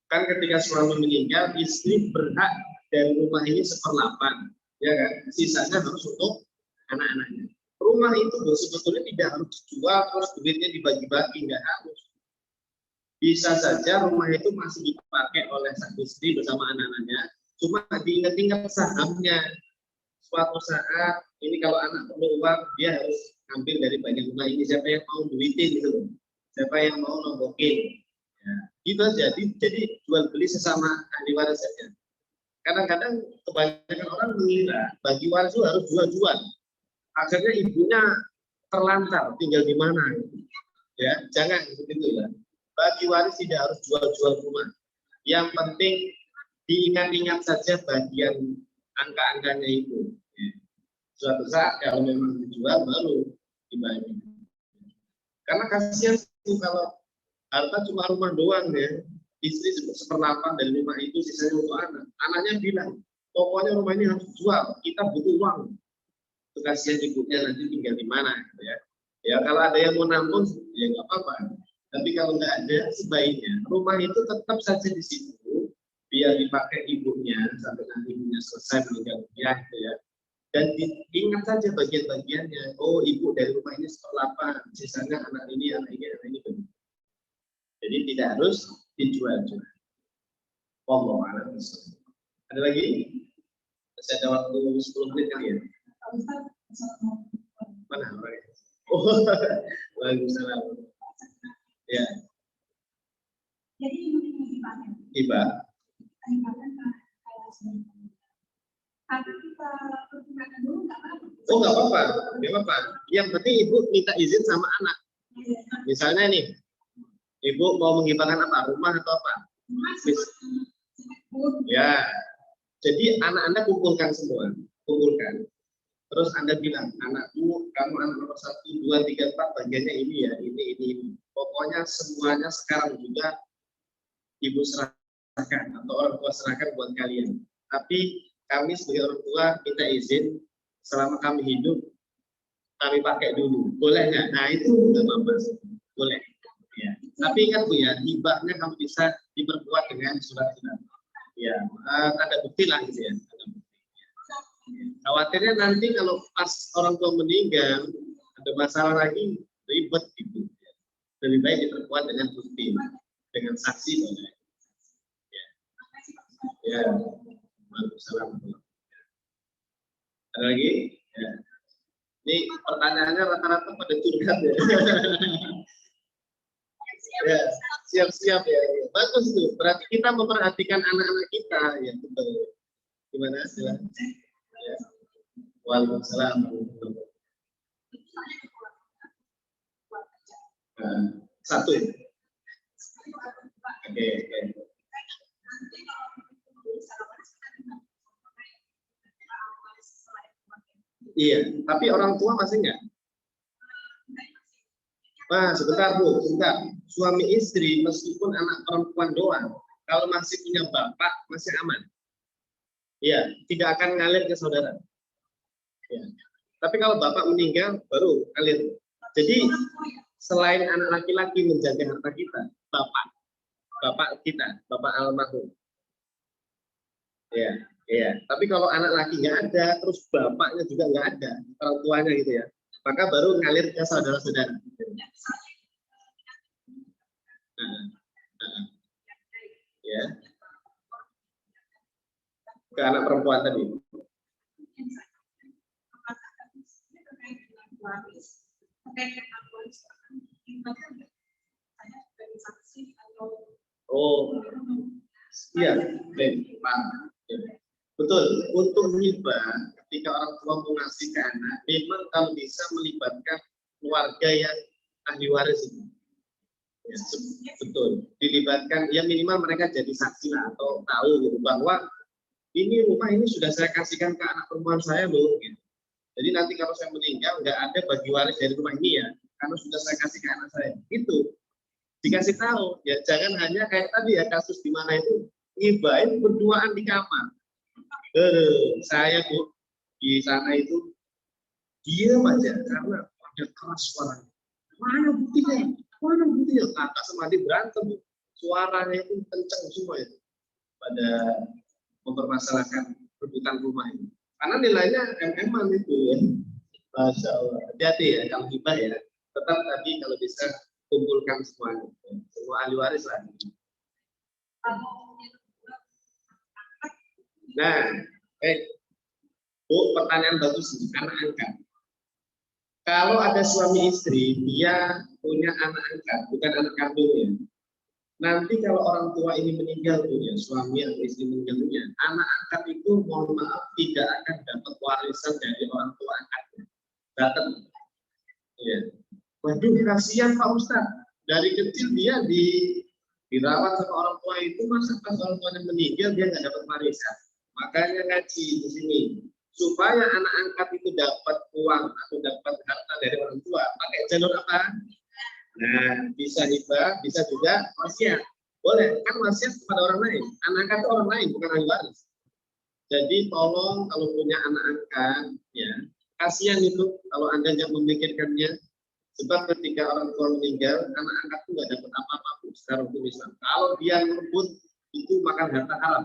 Kan ketika suami meninggal, istri berhak dari rumah ini 1/8, ya kan? Sisanya harus untuk anak-anaknya. Rumah itu Bu, sebetulnya tidak harus dijual terus duitnya dibagi-bagi, nggak harus. Bisa saja rumah itu masih dipakai oleh sang istri bersama anak-anaknya, cuma diingat-ingat sahamnya. Suatu saat ini kalau anak perlu uang dia harus ambil dari banyak rumah ini, siapa yang mau duitin gitu, siapa yang mau nombokin ya, gitu aja. Jadi jual beli sesama ahli waris saja. Kadang-kadang kebanyakan orang mengira bagi waris itu harus jual-jual, akhirnya ibunya terlantar tinggal di mana ya. Jangan begitu ya. Bagi waris tidak harus jual-jual rumah, yang penting diingat-ingat saja bagian angka-angkanya itu. Suatu saat kalau memang dijual baru dibagi. Karena kasihan itu kalau harta cuma rumah doang ya, istri 1/8 dari rumah itu sisanya untuk anak. Anaknya bilang, pokoknya rumah ini harus dijual, kita butuh uang. Itu kasihan ibunya nanti tinggal di mana gitu ya. Ya kalau ada yang mau nampung ya nggak apa-apa. Tapi kalau nggak ada sebaiknya rumah itu tetap saja di situ. biar dipakai ibunya sampai nanti ibunya selesai meninggal dunia gitu ya. Dan ingat saja bagian-bagiannya. Oh, ibu dari rumah ini sekolah apa, sisanya anak ini, anak ini, anak ini. Jadi tidak harus dijual-jual. Wallahu a'lam bishawab. Ada lagi? Masih ada waktu 10 menit kali ya? Mana orangnya? Oh, waalaikumsalam. Ya. Jadi Hibah. Oh, nggak apa-apa. Nggak apa-apa. Yang penting ibu minta izin sama anak. Misalnya nih, ibu mau menghibahkan apa? Rumah atau apa? Ya. Jadi anak-anak kumpulkan semua. Kumpulkan. Terus Anda bilang, anakku, kamu anak nomor 1, 2, 3, 4, bagiannya ini ya, ini. Pokoknya semuanya sekarang juga ibu serahkan atau orang tua serahkan buat kalian. Tapi kami sebagai orang tua minta izin selama kami hidup kami pakai dulu. Boleh nggak? Nah itu nggak apa-apa. Boleh. Ya. Tapi ingat Bu ya, hibahnya kamu bisa diperkuat dengan surat-surat. Ya, ada bukti lah gitu ya. Khawatirnya nanti kalau pas orang tua meninggal ada masalah lagi ribet gitu. Lebih baik diperkuat dengan bukti, dengan saksi boleh. Ya, Waalaikumsalam. Ada lagi? Ya. Ini pertanyaannya rata-rata pada curhat ya. Ya, siap-siap ya. Bagus tuh. Berarti kita memperhatikan anak-anak kita ya betul. Gimana? Silakan. Ya. Waalaikumsalam. Satu. Oke. Iya, tapi orang tua masih enggak? Nah, sebentar Bu, sebentar. Suami istri meskipun anak perempuan doang, kalau masih punya bapak masih aman. Iya, tidak akan ngalir ke saudara. Ya. Tapi kalau bapak meninggal baru ngalir. Jadi selain anak laki-laki menjaga harta kita, bapak kita, bapak almarhum. Ya, ya. Tapi kalau anak laki nggak ada, terus bapaknya juga nggak ada, orang tuanya gitu ya, maka baru ngalir ke saudara-saudara. Ya, ke anak perempuan tadi. Oh, iya, Pak. Betul. Untuk hibah, ketika orang tua mau ngasih ke anak, memang kalau bisa melibatkan keluarga yang ahli waris itu. Ya, betul. Dilibatkan, ya minimal mereka jadi saksi lah atau tahu gitu, bahwa ini rumah ini sudah saya kasihkan ke anak perempuan saya loh. Gitu. Jadi nanti kalau saya meninggal nggak ada bagi waris dari rumah ini ya, karena sudah saya kasih ke anak saya. Itu dikasih tahu. Ya jangan hanya kayak tadi ya kasus di mana itu ngibain berduaan di kamar. Saya Bu di sana itu diam aja karena ada keras suaranya. Mana buktinya? Mana buktinya? Kakak sama adik berantem. Suaranya itu kencang semua itu pada mempermasalahkan rebutan rumah ini. Karena nilainya MM-an itu ya. Masya Allah. Hati-hati ya kalau hibah ya. Tetap tadi kalau bisa kumpulkan semuanya. Semua ahli waris lah. Nah, Bu, pertanyaan bagus nih, anak angkat. Kalau ada suami istri, dia punya anak angkat, bukan anak kandungnya. Nanti kalau orang tua ini meninggal punya suami atau istri meninggal dunia, anak angkat itu mohon maaf tidak akan dapat warisan dari orang tua angkatnya. Dapat. Ya. Waduh, kasihan Pak Ustadz. Dari kecil dia dirawat sama orang tua itu, masa pas orang tuanya meninggal dia nggak dapat warisan. Makanya ngaji di sini supaya anak angkat itu dapat uang atau dapat harta dari orang tua, pakai jalur apa? Nah, bisa hibah, bisa juga wasiat. Boleh, kan wasiat kepada orang lain. Anak angkat itu orang lain, bukan ahli waris. Jadi tolong kalau punya anak angkat, ya kasihan itu kalau Anda nggak memikirkannya. Sebab ketika orang tua meninggal, anak angkat itu nggak dapat apa-apa secara hukum Islam. Kalau dia merebut itu makan harta haram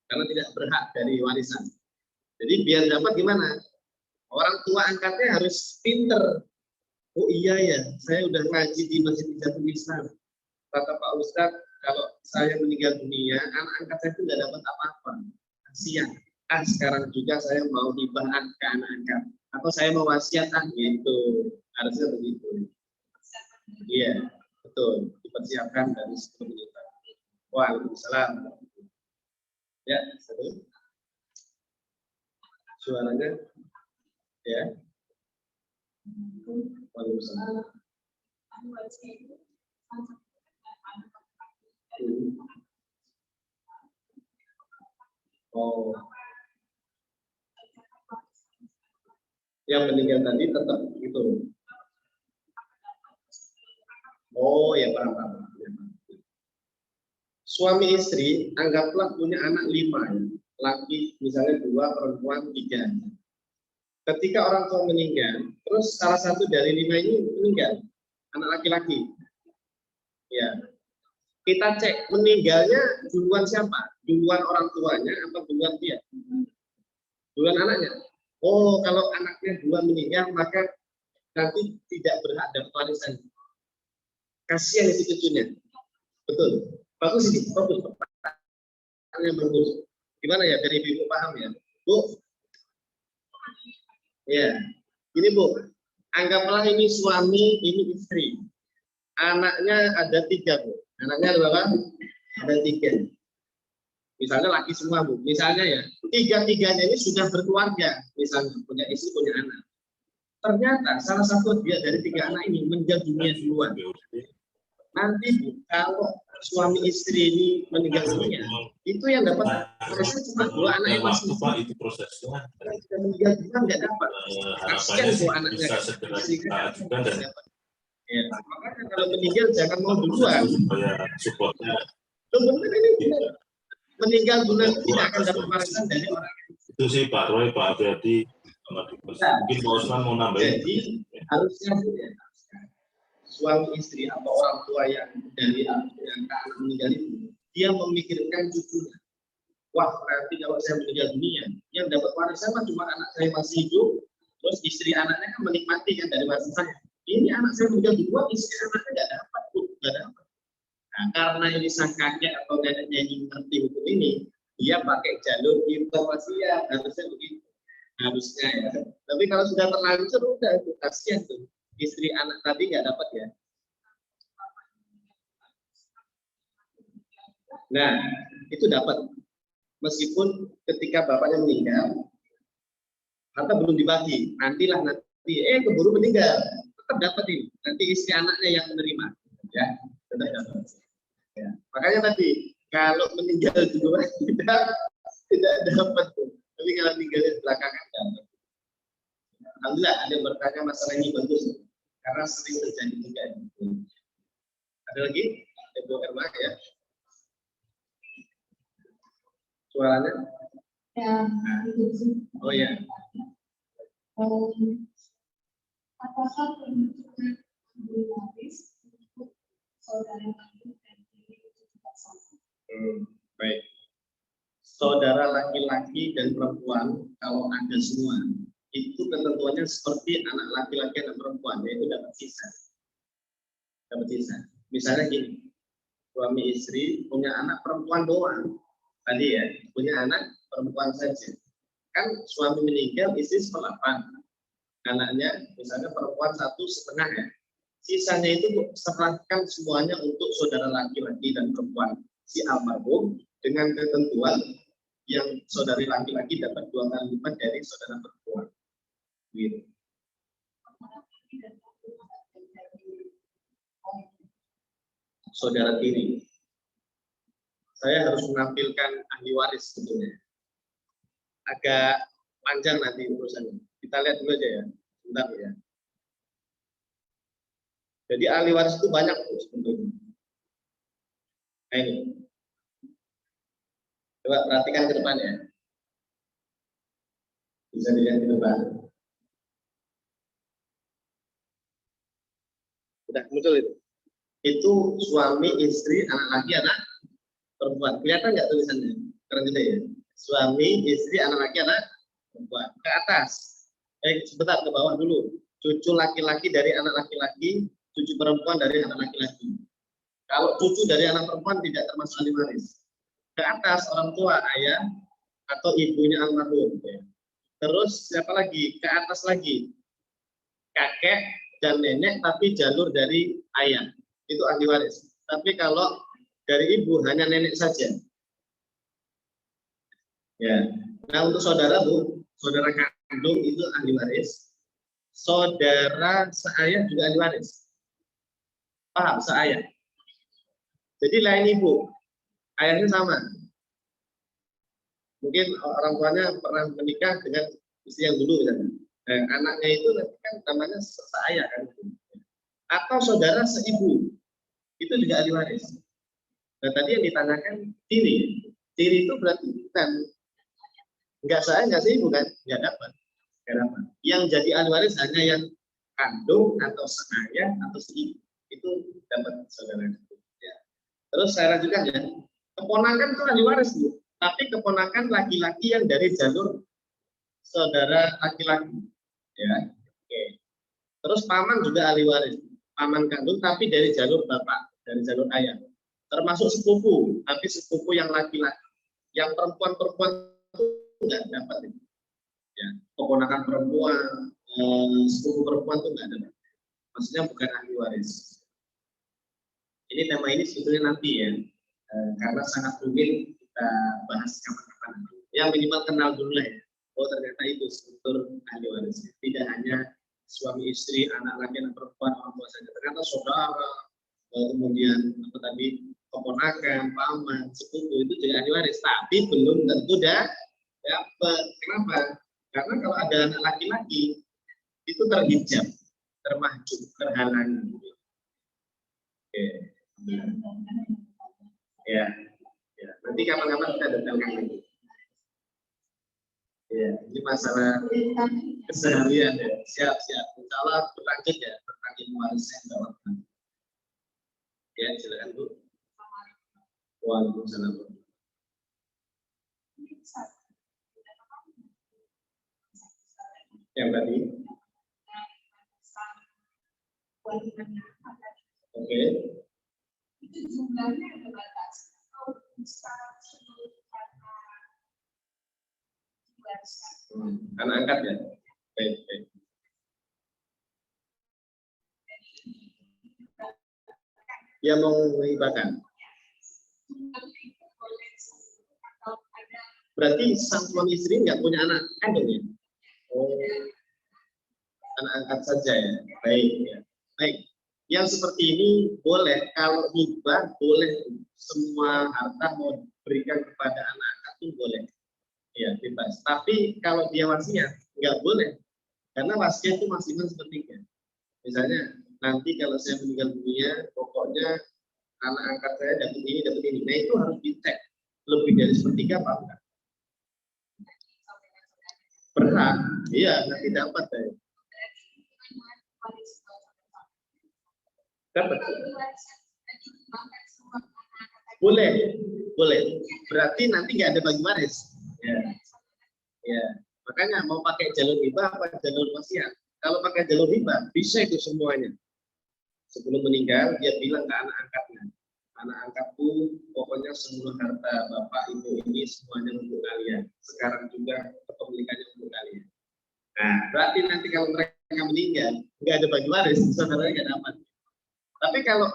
karena tidak berhak dari warisan. Jadi biar dapat gimana? Orang tua angkatnya harus pinter. Oh iya ya, saya udah ngaji di Masjid Hijatul Islam. Kata Pak Ustadz, kalau saya meninggal dunia, anak angkat saya itu nggak dapat apa-apa. Kasihan. Sekarang juga saya mau hibah ke anak angkat. Atau saya mau wasiat gitu. Harusnya begitu. Iya, betul. Dipersiapkan dari sebelum meninggal. Waalaikumsalam. Ya, satu. Suaranya, ya. Waalaikumsalam. Oh, yang meninggal tadi tetap itu. Oh ya, paham. Suami istri anggaplah punya anak 5, laki misalnya 2, perempuan 3. Ketika orang tua meninggal, terus salah satu dari 5 ini meninggal, anak laki-laki. Ya, kita cek meninggalnya duluan siapa? Duluan orang tuanya atau duluan dia? Duluan anaknya. Oh, kalau anaknya duluan meninggal, maka nanti tidak berhak dapat warisan. Kasihan itu cucunya. Betul. Bagus ini, bagus. Pertanyaannya bagus. Gimana ya, dari Ibu paham ya? Bu? Ya, ini Bu. Anggaplah ini suami, ini istri. Anaknya ada 3, Bu. Anaknya ada berapa? Ada 3. Misalnya laki semua, Bu. Misalnya ya, 3-tiganya ini sudah berkeluarga. Misalnya punya istri, punya anak. Ternyata salah satu dia dari 3 anak ini meninggal dunia duluan. Nanti Bu, kalau suami istri ini meninggal dunia, itu yang dapat proses cuma 2 anaknya masih. Itu prosesnya. Meninggal duluan nggak dapat. Harapannya sih bisa segera kita ajukan dan ya, makanya kalau meninggal jangan mau duluan. Supaya supportnya. Benar ini meninggal duluan tidak akan dapat warisan dari orang. Itu sih Pak Roy, Pak Abiyadi, mungkin Pak Osman mau nambahin. Jadi harusnya suami istri atau orang tua yang dari yang anak meninggal itu, dia memikirkan cucunya. Wah, nanti kalau saya meninggal dunia, yang dapat warisan cuma anak saya masih hidup, terus istri anaknya kan menikmati kan dari warisan saya. Ini anak saya meninggal duluan, istri anaknya nggak dapat, nggak dapat. Nah, karena ini sang kakek atau neneknya yang ngerti hukum ini, dia pakai jalur informasi ya, harusnya begitu. Harusnya ya. Tapi kalau sudah terlanjur, udah itu kasihan tuh. Istri anak tadi nggak dapat ya. Nah, itu dapat. Meskipun ketika bapaknya meninggal, harta belum dibagi. Nantilah nanti, keburu meninggal, tetap dapat ini. Nanti istri anaknya yang menerima. Ya, tetap dapat. Ya. Makanya tadi, kalau meninggal duluan tidak dapat. Tapi kalau meninggalnya belakangan dapat. Alhamdulillah ada yang bertanya masalah ini bagus. Karena sering terjadi juga. Ada lagi? Ibu Erma ya. Suaranya? Ya, oh ya. Apakah pembentukan waris untuk saudara kandung dan diri itu tidak sama? Baik. Saudara laki-laki dan perempuan kalau ada semua itu ketentuannya seperti anak laki-laki dan perempuan, yaitu dapat sisa. Dapat sisa. Misalnya gini, suami istri punya anak perempuan doang. Tadi ya, punya anak perempuan saja. Kan suami meninggal, istri 1/8. Anaknya misalnya perempuan 1,5 ya. Sisanya itu serahkan semuanya untuk saudara laki-laki dan perempuan si almarhum dengan ketentuan yang saudari laki-laki dapat 2 kali lipat dari saudara perempuan. Gitu. Saudara tiri. Saya harus menampilkan ahli waris sebetulnya. Agak panjang nanti urusannya. Kita lihat dulu aja ya. Sebentar ya. Jadi ahli waris itu banyak sebetulnya. Nah ini. Coba perhatikan ke depan ya. Bisa dilihat ke depan. Sudah muncul itu. Itu suami, istri, anak laki, anak perempuan. Kelihatan nggak tulisannya? Keren juga ya. Suami, istri, anak laki, anak perempuan. Ke atas. Sebentar ke bawah dulu. Cucu laki-laki dari anak laki-laki, cucu perempuan dari anak laki-laki. Kalau cucu dari anak perempuan tidak termasuk ahli waris. Ke atas orang tua, ayah atau ibunya almarhum. Terus siapa lagi? Ke atas lagi. Kakek dan nenek tapi jalur dari ayah. Itu ahli waris. Tapi kalau dari ibu hanya nenek saja. Ya. Nah, untuk saudara Bu, saudara kandung itu ahli waris. Saudara seayah juga ahli waris. Paham, seayah. Jadi lain ibu, ayahnya sama. Mungkin orang tuanya pernah menikah dengan istri yang dulu misalnya. Anaknya itu nanti kan namanya seayah kan. Atau saudara seibu, itu juga ahli waris. Nah tadi yang ditanyakan tiri. Tiri itu berarti bukan enggak seayah, enggak seibu kan? Enggak dapat. Yang jadi ahli waris hanya yang kandung atau seayah atau seibu. Itu dapat saudara. Ya. Terus saya lanjutkan ya. Keponakan itu ahli waris Bu. Tapi keponakan laki-laki yang dari jalur saudara laki-laki. Ya. Oke. Terus paman juga ahli waris. Paman kandung tapi dari jalur bapak, dari jalur ayah. Termasuk sepupu, tapi sepupu yang laki-laki. Yang perempuan-perempuan itu enggak dapat. Ya. Keponakan perempuan, sepupu perempuan itu enggak dapat. Maksudnya bukan ahli waris. Ini tema ini sebetulnya nanti ya. Karena sangat rumit kita bahas kapan-kapan. Yang minimal kenal dulu lah ya. Oh ternyata itu struktur ahli waris. Tidak hanya suami istri, anak laki, anak perempuan, orang tua saja. Ternyata saudara, kemudian apa tadi keponakan, paman, sepupu itu juga ahli waris. Tapi belum tentu dapat. Kenapa? Karena kalau ada anak laki-laki itu terhijab, termahjub, terhalangi. Oke. Ya. Ya, nanti kapan-kapan kita detailkan lagi. Ya, ini masalah keseharian ya. Siap. Insya Allah berlanjut ya, berlanjut warisnya insya Allah. Ya, silakan Bu. Waalaikumsalam. Yang tadi. Oke. Itu jumlahnya ada batas. Anak angkat ya. Baik. Dia mau menghibahkan. Berarti sang suami istri nggak punya anak kandung ya? Oh, anak angkat saja ya. Baik ya. Baik. Yang seperti ini boleh, kalau hibah boleh, semua harta mau berikan kepada anak angkat itu boleh. Ya, bebas. Tapi kalau dia wasiat nggak boleh. Karena wasiat itu maksimal sepertiga. Misalnya nanti kalau saya meninggal dunia, pokoknya anak angkat saya dapat ini. Nah itu harus dicek lebih dari sepertiga apa enggak. Berhak, iya nanti dapat ya. Dapat. Boleh. Berarti nanti nggak ada bagi waris. Ya. Makanya mau pakai jalur hibah apa jalur wasiat? Kalau pakai jalur hibah bisa itu semuanya. Sebelum meninggal dia bilang ke anak angkatnya, anak angkatku pokoknya semua harta bapak ibu ini semuanya untuk kalian. Sekarang juga kepemilikannya untuk kalian. Nah, berarti nanti kalau mereka meninggal nggak ada bagi waris, saudaranya nggak dapat. Tapi kalau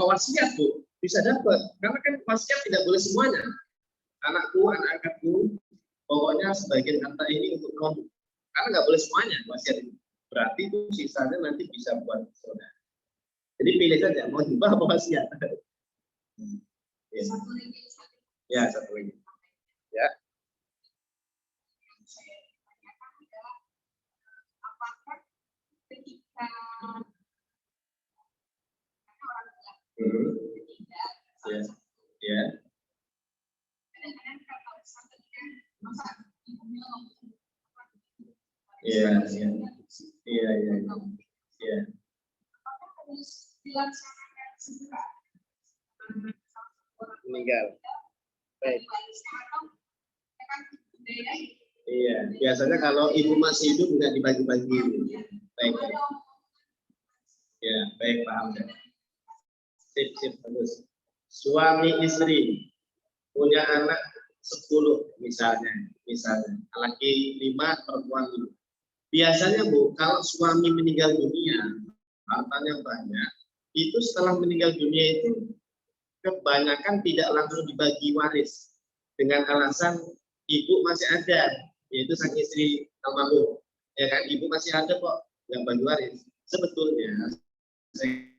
wasiat Bu bisa dapat, karena kan wasiat tidak boleh semuanya. Anakku, anak angkatku, pokoknya sebagian harta ini untuk kamu. Karena nggak boleh semuanya wasiat ini. Berarti itu sisanya nanti bisa buat saudara. Jadi pilih saja mau hibah apa wasiat. Ya, satu lagi. Ya. Apakah ketika Ya. Kadang-kadang kalau sampai masa ibunya Iya. apakah harus dilaksanakan segera? Meninggal. Iya, biasanya kalau ibu masih hidup nggak dibagi-bagi. Baik. Ya, baik, paham. Sip, bagus. Suami istri punya anak 10 misalnya, laki 5, perempuan 5. Biasanya Bu, kalau suami meninggal dunia, hartanya banyak, itu setelah meninggal dunia itu kebanyakan tidak langsung dibagi waris dengan alasan ibu masih ada, yaitu sang istri almarhum. Ya kan, ibu masih ada kok, nggak bagi waris. Sebetulnya saya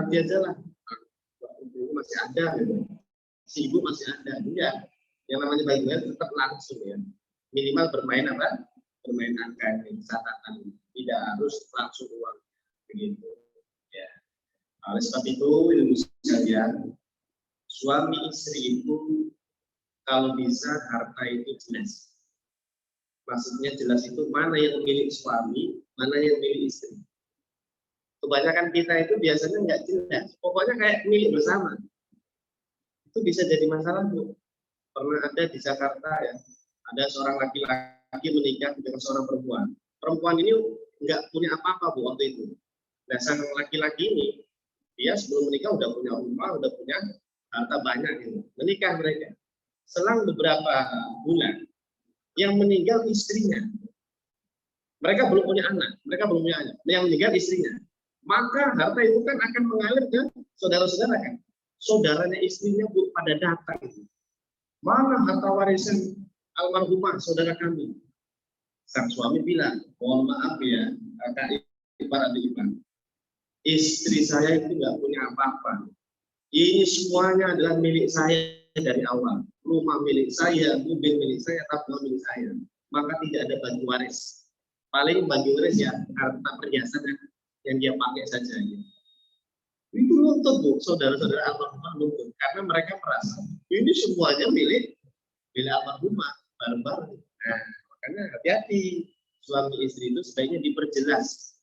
aja lah, ibu masih ada, si ibu masih ada, enggak. Yang namanya bagian tetap langsung ya, minimal bermain angka catatan, tidak harus langsung uang begitu ya. Oleh sebab itu ilmu sekalian, suami istri itu kalau bisa harta itu jelas. Maksudnya jelas itu mana yang milik suami, mana yang milik istri. Kebanyakan kita itu biasanya nggak jelas, pokoknya kayak milik bersama. Itu bisa jadi masalah Bu. Pernah ada di Jakarta ya, ada seorang laki-laki menikah dengan seorang perempuan. Perempuan ini nggak punya apa-apa Bu waktu itu. Nah sang laki-laki ini, dia sebelum menikah udah punya rumah, udah punya harta banyak gitu. Menikah mereka. Selang beberapa bulan, yang meninggal istrinya. Mereka belum punya anak, yang meninggal istrinya. Maka harta itu kan akan mengalir ke saudara-saudara kan. Saudaranya istrinya Bu pada datang. Mana harta warisan almarhumah saudara kami? Sang suami bilang, mohon maaf ya, kakak ipar adik ipar. Istri saya itu nggak punya apa-apa. Ini semuanya adalah milik saya dari awal. Rumah milik saya, mobil milik saya, tabungan milik saya. Maka tidak ada bagi waris. Paling bagi waris ya harta perhiasan yang dia pakai saja. Itu nuntut Bu, saudara-saudara almarhumah nuntut karena mereka merasa ini semuanya milik almarhumah bareng-bareng. Nah, makanya hati-hati suami istri itu sebaiknya diperjelas.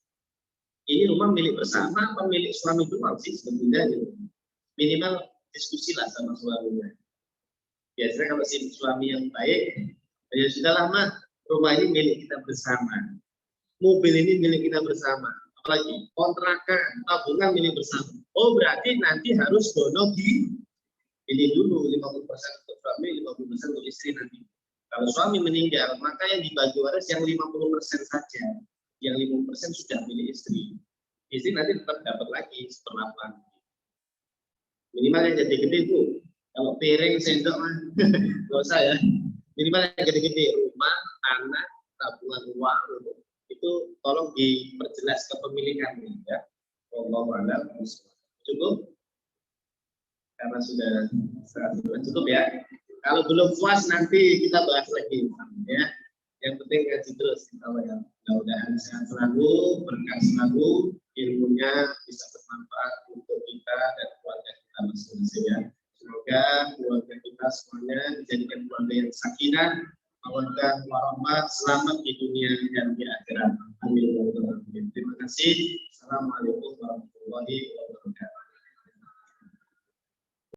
Ini rumah milik bersama apa milik suami doang sih sebetulnya gitu. Minimal diskusilah sama suaminya. Biasanya kalau si suami yang baik, ya sudahlah mah, rumah ini milik kita bersama. Mobil ini milik kita bersama. Apalagi kontrakan, tabungan milik bersama. Oh berarti nanti harus dono ini dulu 50% untuk suami, 50% untuk istri nanti. Kalau suami meninggal, maka yang dibagi waris yang 50% saja. Yang 50% sudah milik istri. Istri nanti tetap dapat lagi seperlapan. Minimal yang gede-gede Bu. Kalau piring, sendok mah nggak usah ya. Minimal yang gede-gede, rumah, anak, tabungan uang itu tolong diperjelas kepemilikannya ya. Wallahu a'lam. Cukup? Karena sudah cukup ya. Kalau belum puas nanti kita bahas lagi ya. Yang penting ngaji terus kita ya. Mudah-mudahan sehat selalu, berkah selalu, ilmunya bisa bermanfaat untuk kita dan keluarga kita masing-masing ya. Semoga keluarga kita semuanya dijadikan keluarga yang sakinah, keluarga warahmah, selamat di dunia dan di akhirat. Amin. Terima kasih. Assalamualaikum warahmatullahi wabarakatuh.